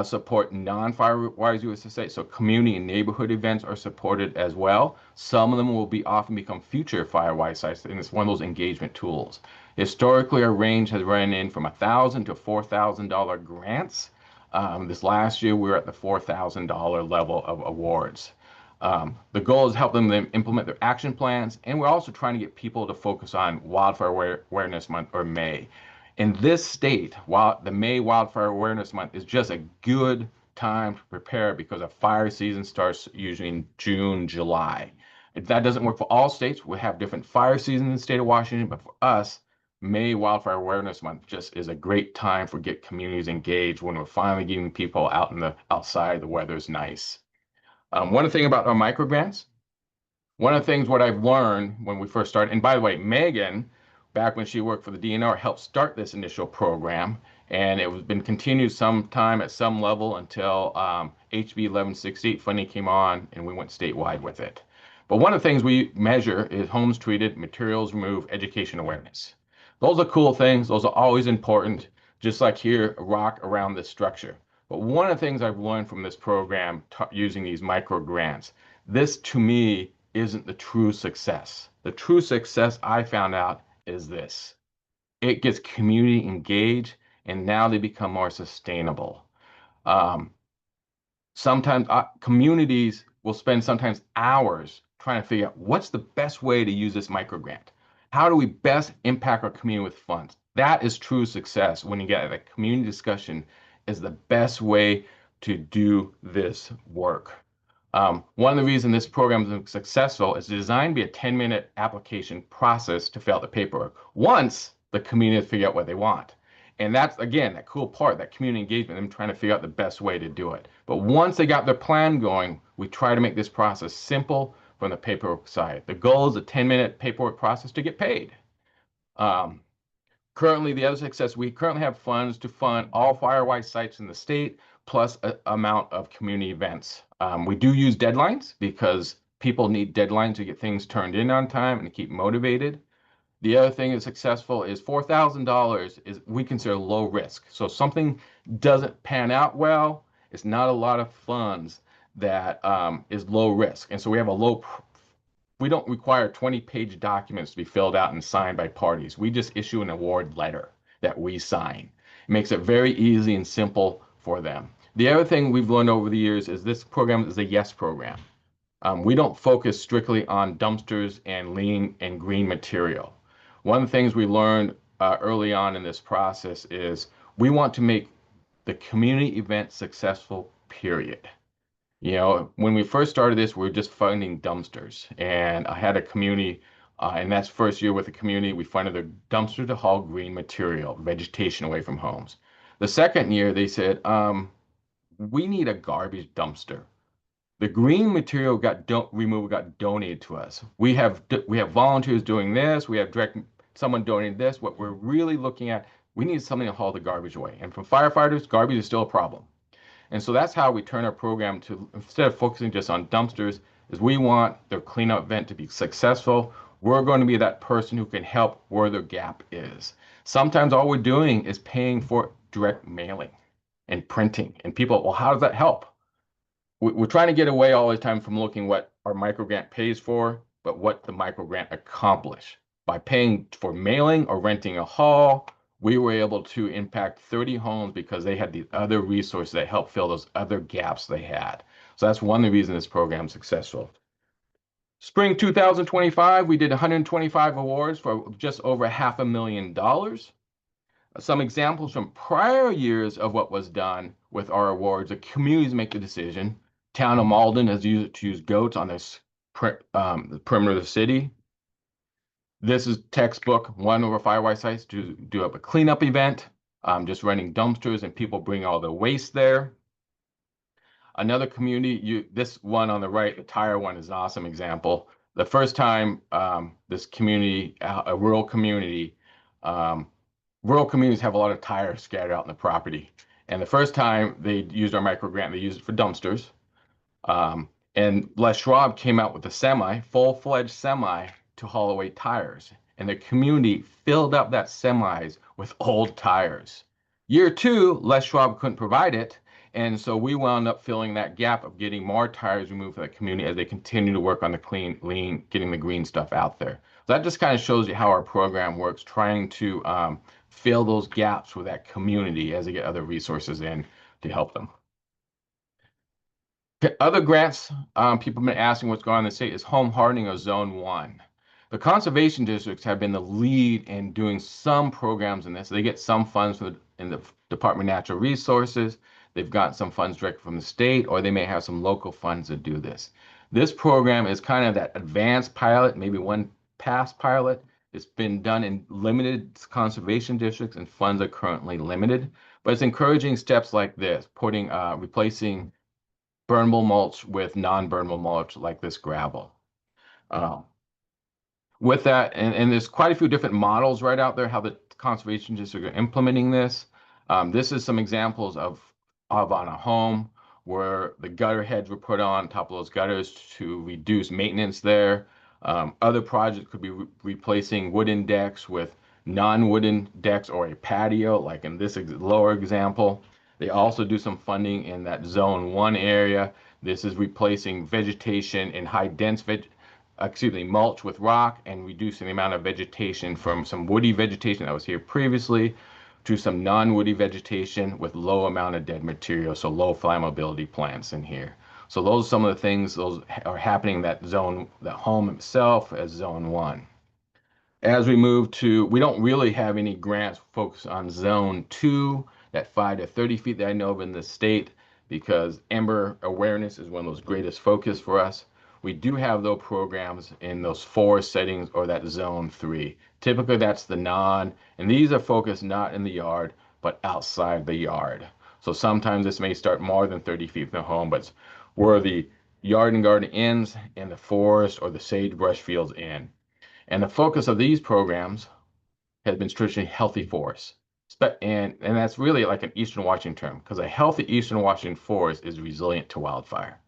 support non-Firewise USA sites, so community and neighborhood events are supported as well. Some of them will often become future Firewise sites, and it's one of those engagement tools. Historically, our range has run in from $1,000 to $4,000 grants. This last year, we were at the $4,000 level of awards. The goal is to help them implement their action plans, and we're also trying to get people to focus on Wildfire Awareness Month, or May. In this state, the May Wildfire Awareness Month is just a good time to prepare because a fire season starts usually in June, July. If that doesn't work for all states, we have different fire seasons in the state of Washington, but for us, May Wildfire Awareness Month just is a great time for get communities engaged when we're finally getting people out outside, the weather's nice. One thing about our micro grants, one of the things what I've learned when we first started, and by the way, Megan, back when she worked for the DNR, helped start this initial program, and it was been continued sometime at some level until HB 1168 funding came on, and we went statewide with it. But one of the things we measure is homes treated, materials removed, education awareness. Those are cool things. Those are always important, just like here, a rock around this structure. But one of the things I've learned from this program using these micro grants, this to me isn't the true success. The true success I found out is this. It gets community engaged, and now they become more sustainable. Sometimes communities will spend sometimes hours trying to figure out what's the best way to use this micro grant. How do we best impact our community with funds? That is true success when you get a community discussion is the best way to do this work. One of the reasons this program is successful is designed to be a 10-minute application process to fill out the paperwork once the community figure out what they want. And that's, again, that cool part, that community engagement, them trying to figure out the best way to do it. But once they got their plan going, we try to make this process simple from the paperwork side. The goal is a 10-minute paperwork process to get paid. Currently, the other success, we currently have funds to fund all Firewise sites in the state, plus an amount of community events. We do use deadlines because people need deadlines to get things turned in on time and to keep motivated. The other thing that's successful is $4,000 is we consider low risk. So if something doesn't pan out well, it's not a lot of funds that is low risk. And so we have we don't require 20-page documents to be filled out and signed by parties. We just issue an award letter that we sign. It makes it very easy and simple for them. The other thing we've learned over the years is this program is a yes program. We don't focus strictly on dumpsters and lean and green material. One of the things we learned early on in this process is we want to make the community event successful, period. You know, when we first started this, we were just funding dumpsters. And I had a community, and that's first year with the community, we funded a dumpster to haul green material, vegetation away from homes. The second year, they said, we need a garbage dumpster. The green material removal got donated to us. We have volunteers doing this. We have someone donated this. What we're really looking at, we need something to haul the garbage away. And from firefighters, garbage is still a problem. And so that's how we turn our program to, instead of focusing just on dumpsters, is we want their cleanup event to be successful. We're going to be that person who can help where their gap is. Sometimes all we're doing is paying for direct mailing and printing. And people, well, how does that help? We're trying to get away all the time from looking what our microgrant pays for, but what the microgrant accomplish. By paying for mailing or renting a hall, we were able to impact 30 homes because they had the other resources that helped fill those other gaps they had. So that's one of the reasons this program is successful. Spring 2025, we did 125 awards for just over $500,000. Some examples from prior years of what was done with our awards. The communities make the decision. Town of Malden has used to use goats on this the perimeter of the city. This is textbook. One of our firewise sites to do up a cleanup event, just renting dumpsters and people bring all the waste there. Another community, this one on the right, the tire one, is an awesome example. The first time this community, a rural communities have a lot of tires scattered out in the property. And the first time they used our microgrant, they used it for dumpsters. And Les Schwab came out with a full-fledged semi to haul away tires. And the community filled up that semis with old tires. Year 2, Les Schwab couldn't provide it. And so we wound up filling that gap of getting more tires removed from the community as they continue to work on the lean, getting the green stuff out there. So that just kind of shows you how our program works, trying to fill those gaps with that community as they get other resources in to help them. Other grants, people have been asking what's going on in the state, is home hardening of Zone 1. The conservation districts have been the lead in doing some programs in this. They get some funds in the Department of Natural Resources. They've got some funds directly from the state, or they may have some local funds that do this. This program is kind of that advanced pilot, maybe one past pilot. It's been done in limited conservation districts, and funds are currently limited. But it's encouraging steps like this, replacing burnable mulch with non-burnable mulch like this gravel. With that, and there's quite a few different models right out there how the conservation districts are implementing this. This is some examples of on a home where the gutter heads were put on top of those gutters to reduce maintenance there. Other projects could be replacing wooden decks with non-wooden decks or a patio, like in this lower example. They also do some funding in that Zone 1 area. This is replacing vegetation in mulch with rock and reducing the amount of vegetation from some woody vegetation that was here previously to some non-woody vegetation with low amount of dead material, so low flammability plants in here. So those are some of the things those are happening in that zone, the home itself as Zone 1. As we move to, we don't really have any grants focused on Zone 2, that 5 to 30 feet that I know of in the state, because ember awareness is one of those greatest focus for us. We do have those programs in those forest settings or that Zone 3. Typically that's and these are focused not in the yard, but outside the yard. So sometimes this may start more than 30 feet from the home, but it's where the yard and garden ends and the forest or the sagebrush fields end. And the focus of these programs has been traditionally healthy forests. And that's really like an Eastern Washington term, because a healthy Eastern Washington forest is resilient to wildfire.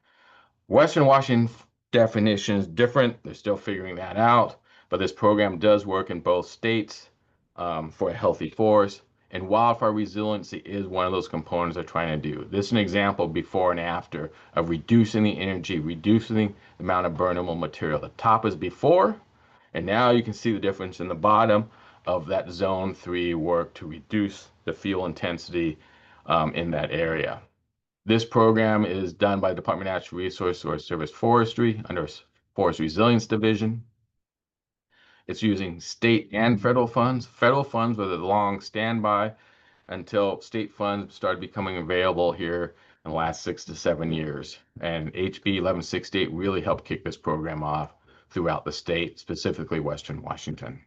Western Washington definition is different. They're still figuring that out, but this program does work in both states for a healthy forest. And wildfire resiliency is one of those components they're trying to do. This is an example before and after of reducing the energy, reducing the amount of burnable material. The top is before, and now you can see the difference in the bottom of that Zone 3 work to reduce the fuel intensity in that area. This program is done by the Department of Natural Resources or Service Forestry under Forest Resilience Division. It's using state and federal funds. Federal funds were the long standby until state funds started becoming available here in the last 6 to 7 years. And HB 1168 really helped kick this program off throughout the state, specifically Western Washington.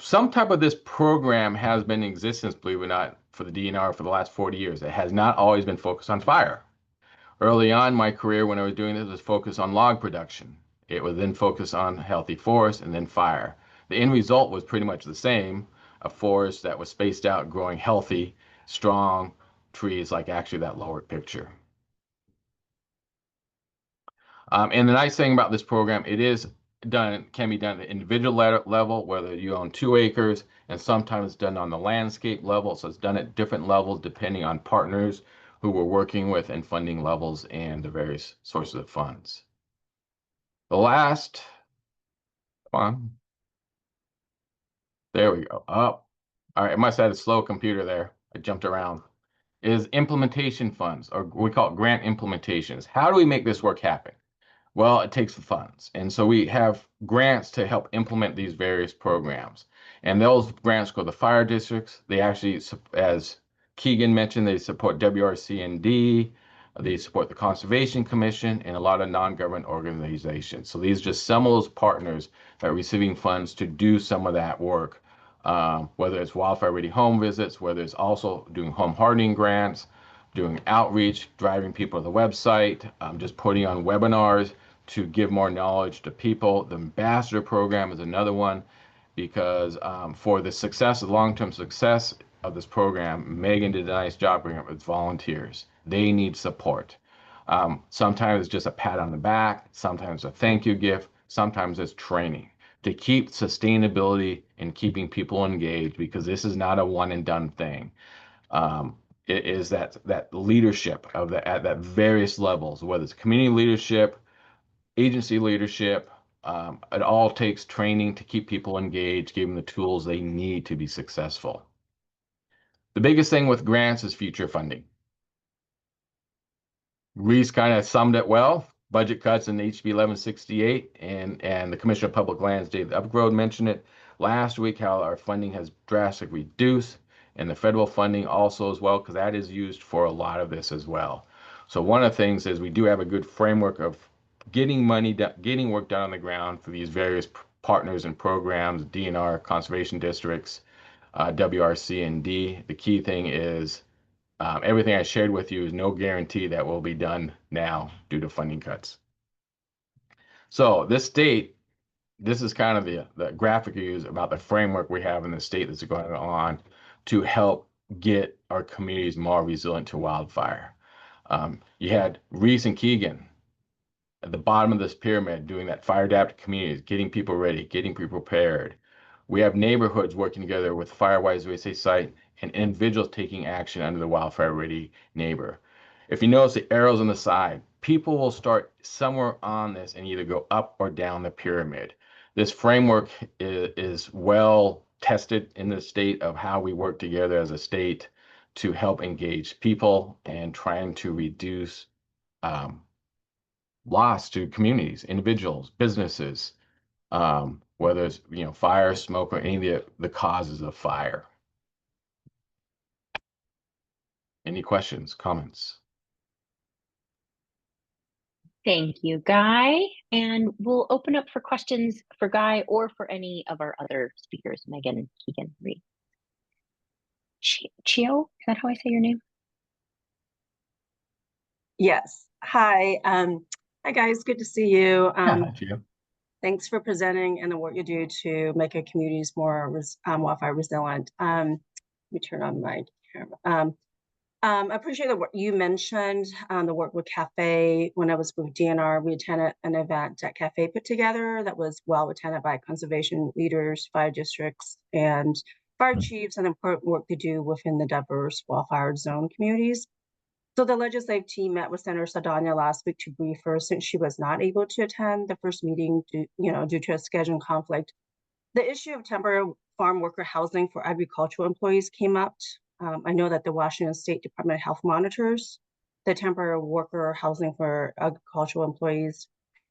Some type of this program has been in existence, believe it or not, for the DNR for the last 40 years. It has not always been focused on fire. Early on in my career, when I was doing this, it was focused on log production. It was then focused on healthy forest and then fire. The end result was pretty much the same, a forest that was spaced out, growing healthy, strong trees like actually that lower picture. And the nice thing about this program, it is done, can be done at the individual level, whether you own 2 acres, and sometimes it's done on the landscape level. So it's done at different levels depending on partners who we're working with and funding levels and the various sources of funds. The last, come on. There we go. Up. All right, I must have had a slow computer there. I jumped around. Is implementation funds, or we call it grant implementations. How do we make this work happen? Well, it takes the funds. And so we have grants to help implement these various programs. And those grants go to the fire districts. They actually, as Keegan mentioned, they support WRC&D, they support the Conservation Commission, and a lot of non-government organizations. So these are just some of those partners that are receiving funds to do some of that work, whether it's wildfire-ready home visits, whether it's also doing home hardening grants, doing outreach, driving people to the website, just putting on webinars to give more knowledge to people. The ambassador program is another one because for the success, the long-term success of this program, Megan did a nice job bringing up with volunteers. They need support. Sometimes it's just a pat on the back, sometimes a thank you gift, sometimes it's training to keep sustainability and keeping people engaged, because this is not a one and done thing. It is that leadership of at that various levels, whether it's community leadership, agency leadership, it all takes training to keep people engaged, give them the tools they need to be successful. The biggest thing with grants is future funding. Reese kind of summed it well. Budget cuts in HB 1168, and the Commissioner of Public Lands, David Upgrove, mentioned it last week, how our funding has drastically reduced, and the federal funding also as well, because that is used for a lot of this as well. So one of the things is we do have a good framework of getting money, getting work done on the ground for these various partners and programs, DNR, conservation districts, WRC&D. The key thing is everything I shared with you is no guarantee that will be done now due to funding cuts. So this state, this is kind of the graphic you use about the framework we have in the state that's going on to help get our communities more resilient to wildfire. You had Reese and Keegan at the bottom of this pyramid doing that fire adapted communities, getting people ready, getting people prepared. We have neighborhoods working together with Firewise USA site and individuals taking action under the Wildfire Ready neighbor. If you notice the arrows on the side, people will start somewhere on this and either go up or down the pyramid. This framework is well tested in the state of how we work together as a state to help engage people and trying to reduce loss to communities, individuals, businesses, whether it's fire, smoke, or any of the causes of fire. Any questions, comments? Thank you, Guy. And we'll open up for questions for Guy or for any of our other speakers, Megan, Keegan, Reed. Chio, is that how I say your name? Yes. Hi. Hi guys, good to see you. Hi, Gio. Thanks for presenting and the work you do to make our communities more wildfire resilient. Let me turn on my camera. I appreciate the work you mentioned, the work with Cafe. When I was with DNR, we attended an event that Cafe put together that was well attended by conservation leaders, fire districts, and fire chiefs, and important work to do within the diverse wildfire zone communities. So the legislative team met with Senator Saldana last week to brief her since she was not able to attend the first meeting due to a scheduling conflict. The issue of temporary farm worker housing for agricultural employees came up I know that the Washington State Department of Health monitors the temporary worker housing for agricultural employees.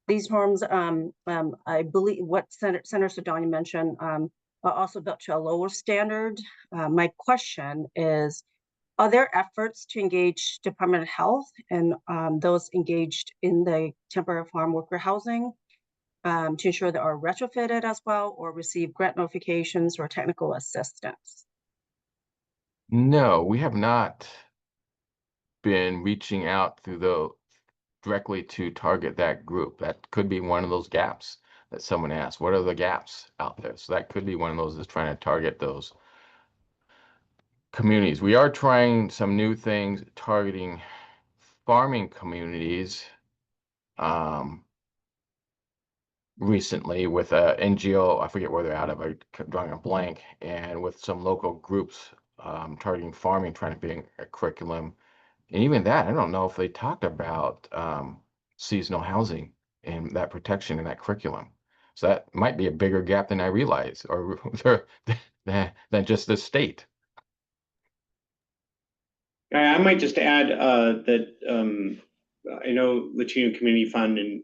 These homes, I believe what Senator Sedani mentioned, are also built to a lower standard. My question is, are there efforts to engage Department of Health and those engaged in the temporary farm worker housing to ensure they are retrofitted as well or receive grant notifications or technical assistance? No, we have not been reaching out through the directly to target that group. That could be one of those gaps that someone asked. What are the gaps out there? So that could be one of those that's trying to target those communities. We are trying some new things targeting farming communities recently with a NGO. I forget where they're out of. I'm drawing a blank, and with some local groups targeting farming, trying to bring a curriculum. And even that, I don't know if they talked about seasonal housing and that protection in that curriculum. So that might be a bigger gap than I realize, or than just the state. I might just add that I know Latino Community Fund and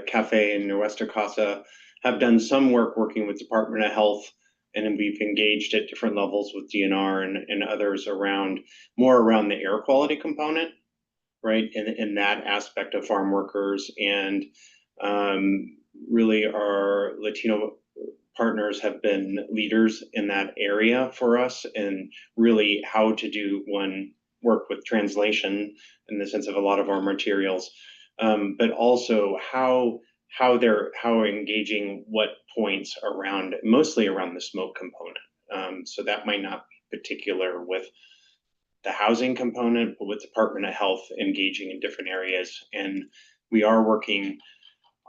Cafe in Nuestra Casa have done some work working with Department of Health, and then we've engaged at different levels with DNR and others more around the air quality component, right? In that aspect of farm workers, and really our Latino partners have been leaders in that area for us, and really how to do work with translation in the sense of a lot of our materials, but also how engaging what points around, mostly around the smoke component. So that might not be particular with the housing component, but with Department of Health engaging in different areas. And we are working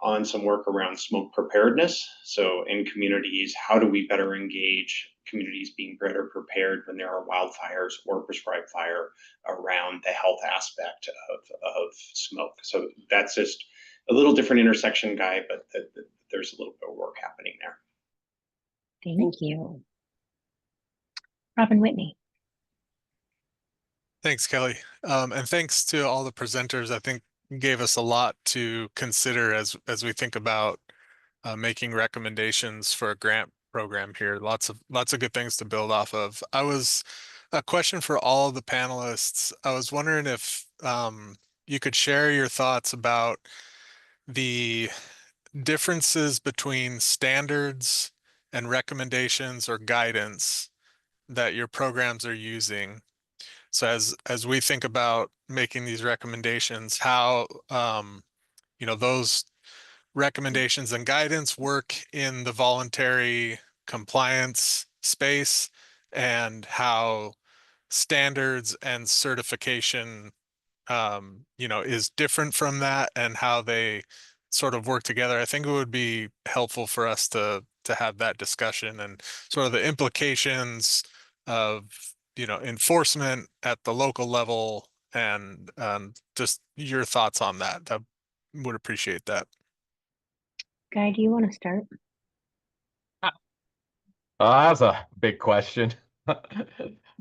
on some work around smoke preparedness. So in communities, how do we better engage communities being better prepared when there are wildfires or prescribed fire around the health aspect of smoke? So that's just a little different intersection, Guy, but there's a little bit of work happening there. Thank you. Robin Whitney. Thanks, Kelly. And thanks to all the presenters. I think gave us a lot to consider as we think about making recommendations for a grant program here. Lots of good things to build off of. A question for all of the panelists. I was wondering if you could share your thoughts about the differences between standards and recommendations or guidance that your programs are using. So as we think about making these recommendations, how those recommendations and guidance work in the voluntary compliance space, and how standards and certification is different from that, and how they sort of work together. I think it would be helpful for us to have that discussion and sort of the implications of enforcement at the local level, and just your thoughts on that. I would appreciate that. Guy, do you want to start? That's a big question. One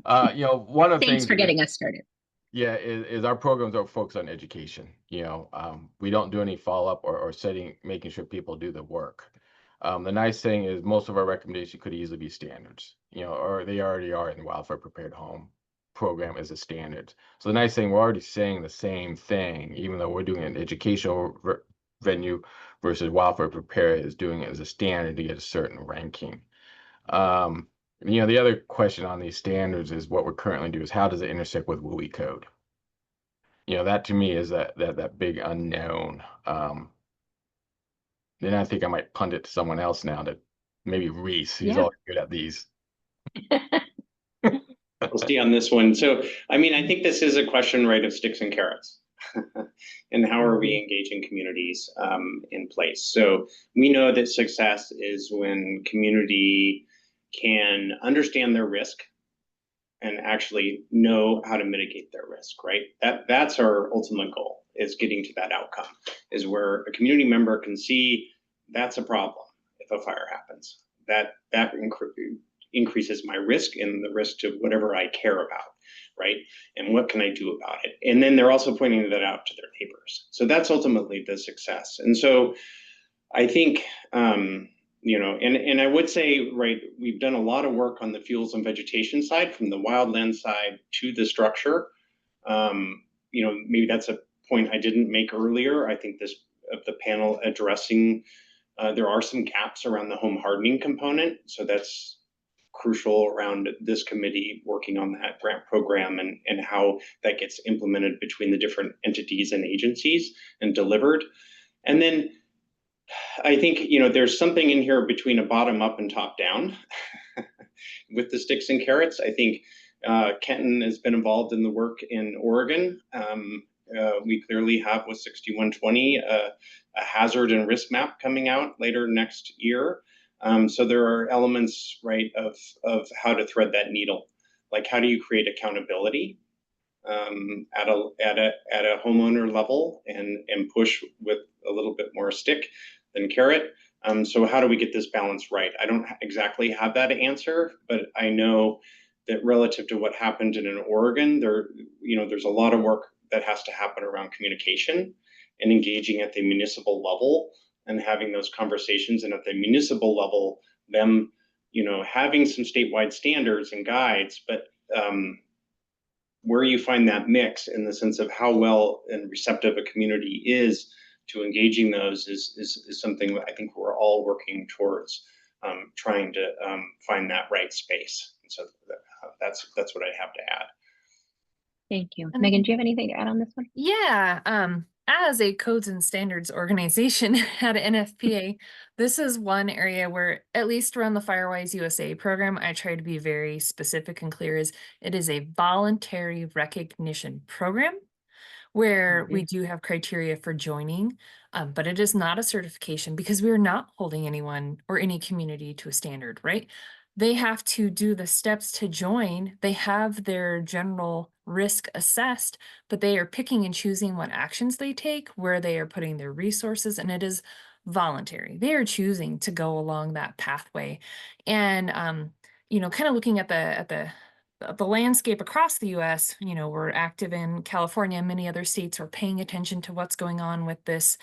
of the Thanks things for getting us started. Yeah, is our programs are focused on education. We don't do any follow-up or making sure people do the work. The nice thing is most of our recommendations could easily be standards, or they already are in the Wildfire Prepared Home program as a standard. So the nice thing, we're already saying the same thing, even though we're doing an educational venue versus Wildfire Prepared is doing it as a standard to get a certain ranking. The other question on these standards is what we're currently doing is how does it intersect with WUI code? That to me is that big unknown. Then I think I might punt it to someone else now, to maybe Reese. He's always good at these. We'll see on this one. So, I think this is a question, right, of sticks and carrots. And how are we engaging communities in place? So we know that success is when community can understand their risk and actually know how to mitigate their risk, right? That's our ultimate goal, is getting to that outcome, is where a community member can see that's a problem if a fire happens. That increases my risk and the risk to whatever I care about. right? And what can I do about it? And then they're also pointing that out to their neighbors. So that's ultimately the success. And so I think, and I would say, right, we've done a lot of work on the fuels and vegetation side, from the wildland side to the structure. Maybe that's a point I didn't make earlier. I think this of the panel addressing, there are some gaps around the home hardening component. So that's crucial around this committee working on that grant program and how that gets implemented between the different entities and agencies and delivered. And then I think, there's something in here between a bottom up and top down with the sticks and carrots. I think Kenton has been involved in the work in Oregon. We clearly have with 6120 a hazard and risk map coming out later next year. So there are elements, right, of how to thread that needle. Like, how do you create accountability at a homeowner level and push with a little bit more stick than carrot? So how do we get this balance right? I don't exactly have that answer, but I know that relative to what happened in Oregon, there's a lot of work that has to happen around communication and engaging at the municipal level and having those conversations. And at the municipal level, them, having some statewide standards and guides, but where you find that mix in the sense of how well and receptive a community is to engaging those is something that I think we're all working towards, trying to find that right space. And so that's what I have to add. Thank you. And- Megan, do you have anything to add on this one? Yeah, as a codes and standards organization at NFPA, this is one area where, at least around the Firewise USA program, I try to be very specific and clear. Is it is a voluntary recognition program where we do have criteria for joining, but it is not a certification because we are not holding anyone or any community to a standard, right? They have to do the steps to join. They have their general risk assessed, but they are picking and choosing what actions they take, where they are putting their resources, and it is voluntary. They are choosing to go along that pathway. And kind of looking at the landscape across the US, we're active in California and many other states are paying attention to what's going on with this,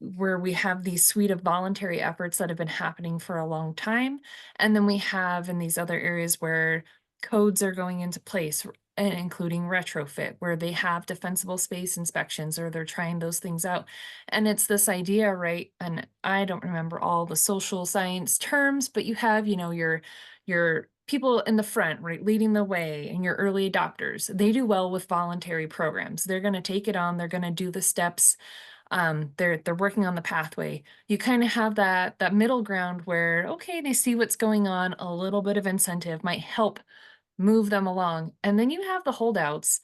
where we have these suite of voluntary efforts that have been happening for a long time. And then we have in these other areas where codes are going into place, and including retrofit, where they have defensible space inspections or they're trying those things out. And it's this idea, right? And I don't remember all the social science terms, but you have, your people in the front, right, leading the way, and your early adopters. They do well with voluntary programs. They're going to take it on. They're going to do the steps. They're working on the pathway. You kind of have that middle ground where, okay, they see what's going on. A little bit of incentive might help move them along. And then you have the holdouts.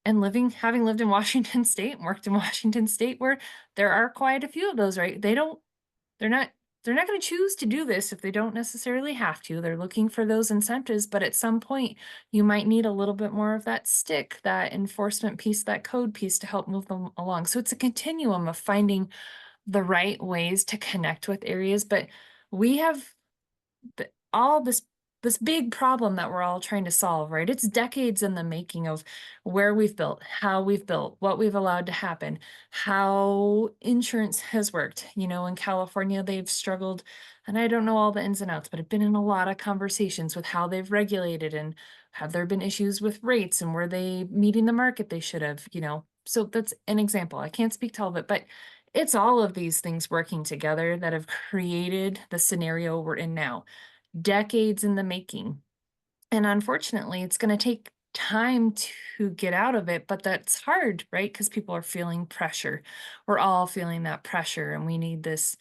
And having lived in Washington State and worked in Washington State, where there are quite a few of those, right? They're not going to choose to do this if they don't necessarily have to. They're looking for those incentives, but at some point you might need a little bit more of that stick, that enforcement piece, that code piece to help move them along. So it's a continuum of finding the right ways to connect with areas, but we have all this big problem that we're all trying to solve, right? It's decades in the making of where we've built, how we've built, what we've allowed to happen, how insurance has worked. In California, they've struggled, and I don't know all the ins and outs, but I've been in a lot of conversations with how they've regulated, and have there been issues with rates, and were they meeting the market they should have, So that's an example. I can't speak to all of it, but it's all of these things working together that have created the scenario we're in now. Decades in the making. And unfortunately, it's going to take time to get out of it, but that's hard, right? Because people are feeling pressure. We're all feeling that pressure, and we need this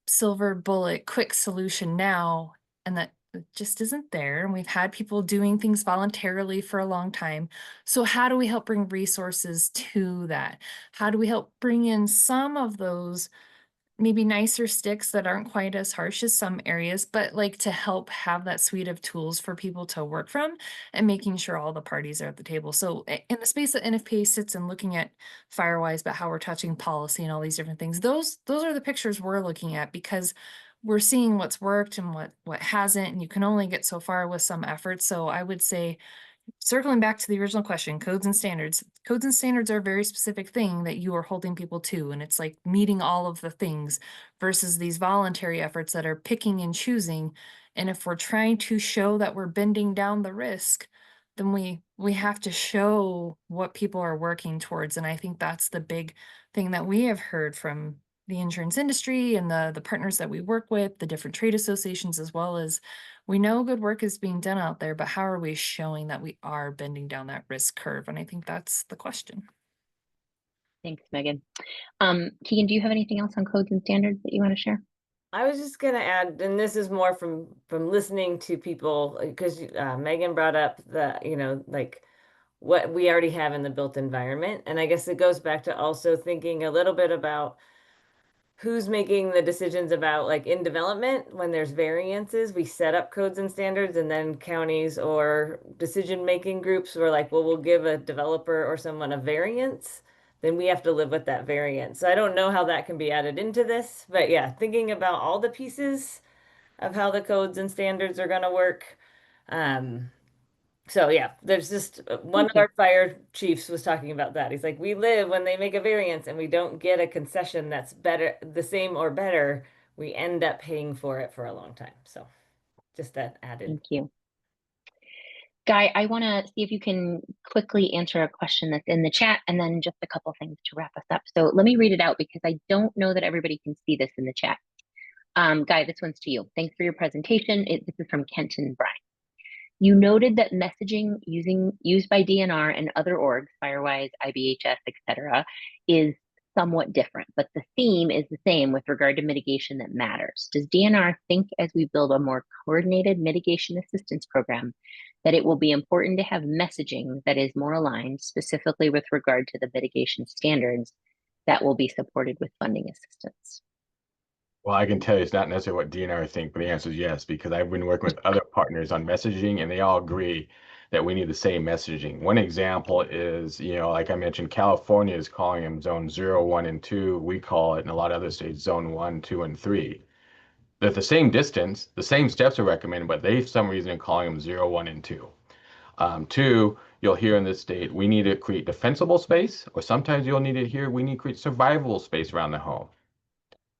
silver bullet, quick solution now. And that just isn't there. And we've had people doing things voluntarily for a long time. So how do we help bring resources to that? How do we help bring in some of those maybe nicer sticks that aren't quite as harsh as some areas, but like to help have that suite of tools for people to work from, and making sure all the parties are at the table. So in the space that NFPA sits and looking at Firewise, but how we're touching policy and all these different things, those are the pictures we're looking at, because we're seeing what's worked and what hasn't, and you can only get so far with some efforts. So I would say, circling back to the original question, codes and standards. Codes and standards are a very specific thing that you are holding people to, and it's like meeting all of the things versus these voluntary efforts that are picking and choosing. And if we're trying to show that we're bending down the risk, then we have to show what people are working towards. And I think that's the big thing that we have heard from the insurance industry and the partners that we work with, the different trade associations, as well as we know good work is being done out there, but how are we showing that we are bending down that risk curve? And I think that's the question. Thanks, Megan. Keegan, do you have anything else on codes and standards that you want to share? I was just gonna add, and this is more from listening to people, because Megan brought up the, like what we already have in the built environment. And I guess it goes back to also thinking a little bit about who's making the decisions about, like, in development, when there's variances, we set up codes and standards, and then counties or decision-making groups were like, well, we'll give a developer or someone a variance, then we have to live with that variance. So I don't know how that can be added into this, but yeah, thinking about all the pieces of how the codes and standards are gonna work. So yeah, there's just one of our fire chiefs was talking about that. He's like, we live when they make a variance and we don't get a concession that's better, the same or better, we end up paying for it for a long time. So just that added. Thank you. Guy, I want to see if you can quickly answer a question that's in the chat, and then just a couple things to wrap us up. So let me read it out because I don't know that everybody can see this in the chat. Guy, this one's to you. Thanks for your presentation. This is from Kenton Bryan. You noted that messaging used by DNR and other orgs, Firewise, IBHS, etc., is somewhat different, but the theme is the same with regard to mitigation that matters. Does DNR think, as we build a more coordinated mitigation assistance program, that it will be important to have messaging that is more aligned, specifically with regard to the mitigation standards that will be supported with funding assistance? Well, I can tell you it's not necessarily what DNR think, but the answer is yes, because I've been working with other partners on messaging and they all agree that we need the same messaging. One example is, like I mentioned, California is calling them zone 0, 1, and 2. We call it in a lot of other states zone 1, 2, and 3. They're the same distance, the same steps are recommended, but they, for some reason, are calling them 0, 1, and 2. Two, you'll hear in this state, we need to create defensible space, or sometimes you'll need to hear, we need to create survivable space around the home.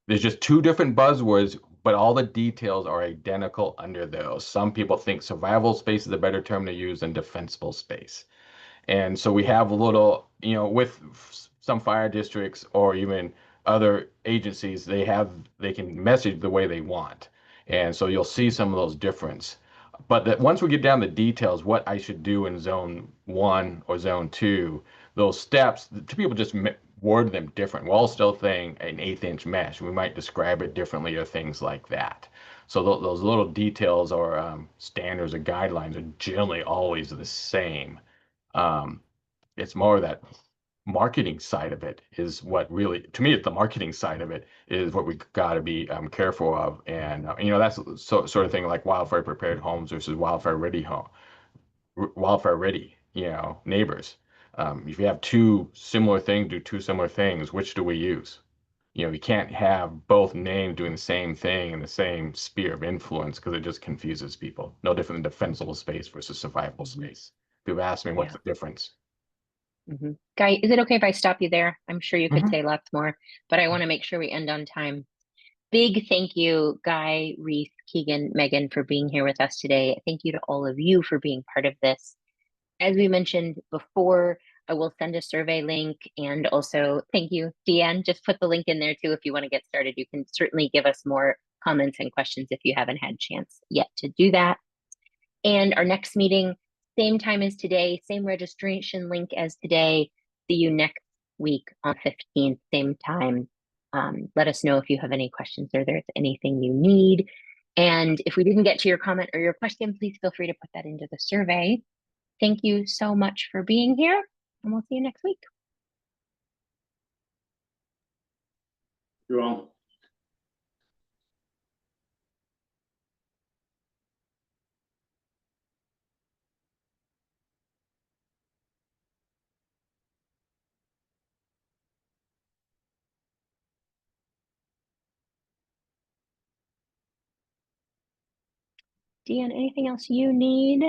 There's just two different buzzwords, but all the details are identical under those. Some people think survival space is a better term to use than defensible space. And so we have a little, with some fire districts or even other agencies, they can message the way they want. And so you'll see some of those difference. But that once we get down to details, what I should do in zone 1 or zone 2, those steps, people just word them different. We're all still saying an 1/8-inch mesh. We might describe it differently or things like that. So those little details or standards or guidelines are generally always the same. It's more that marketing side of it is what really, to me, it's the marketing side of it is what we got to be careful of. And, that's sort of thing like wildfire prepared homes versus wildfire ready neighbors. If you have two similar things, do two similar things, which do we use? You can't have both names doing the same thing in the same sphere of influence because it just confuses people. No different than defensible space versus survivable space. People ask me what's the difference. Guy, is it okay if I stop you there? I'm sure you could say lots more, but I want to make sure we end on time. Big thank you, Guy, Reese, Keegan, Megan, for being here with us today. Thank you to all of you for being part of this. As we mentioned before, I will send a survey link, and also thank you, Deanne. Just put the link in there too if you want to get started. You can certainly give us more comments and questions if you haven't had a chance yet to do that. And our next meeting, same time as today, same registration link as today. See you next week on 15th, same time. Let us know if you have any questions or there's anything you need. And if we didn't get to your comment or your question, please feel free to put that into the survey. Thank you so much for being here, and we'll see you next week. You all. Deanne, anything else you need?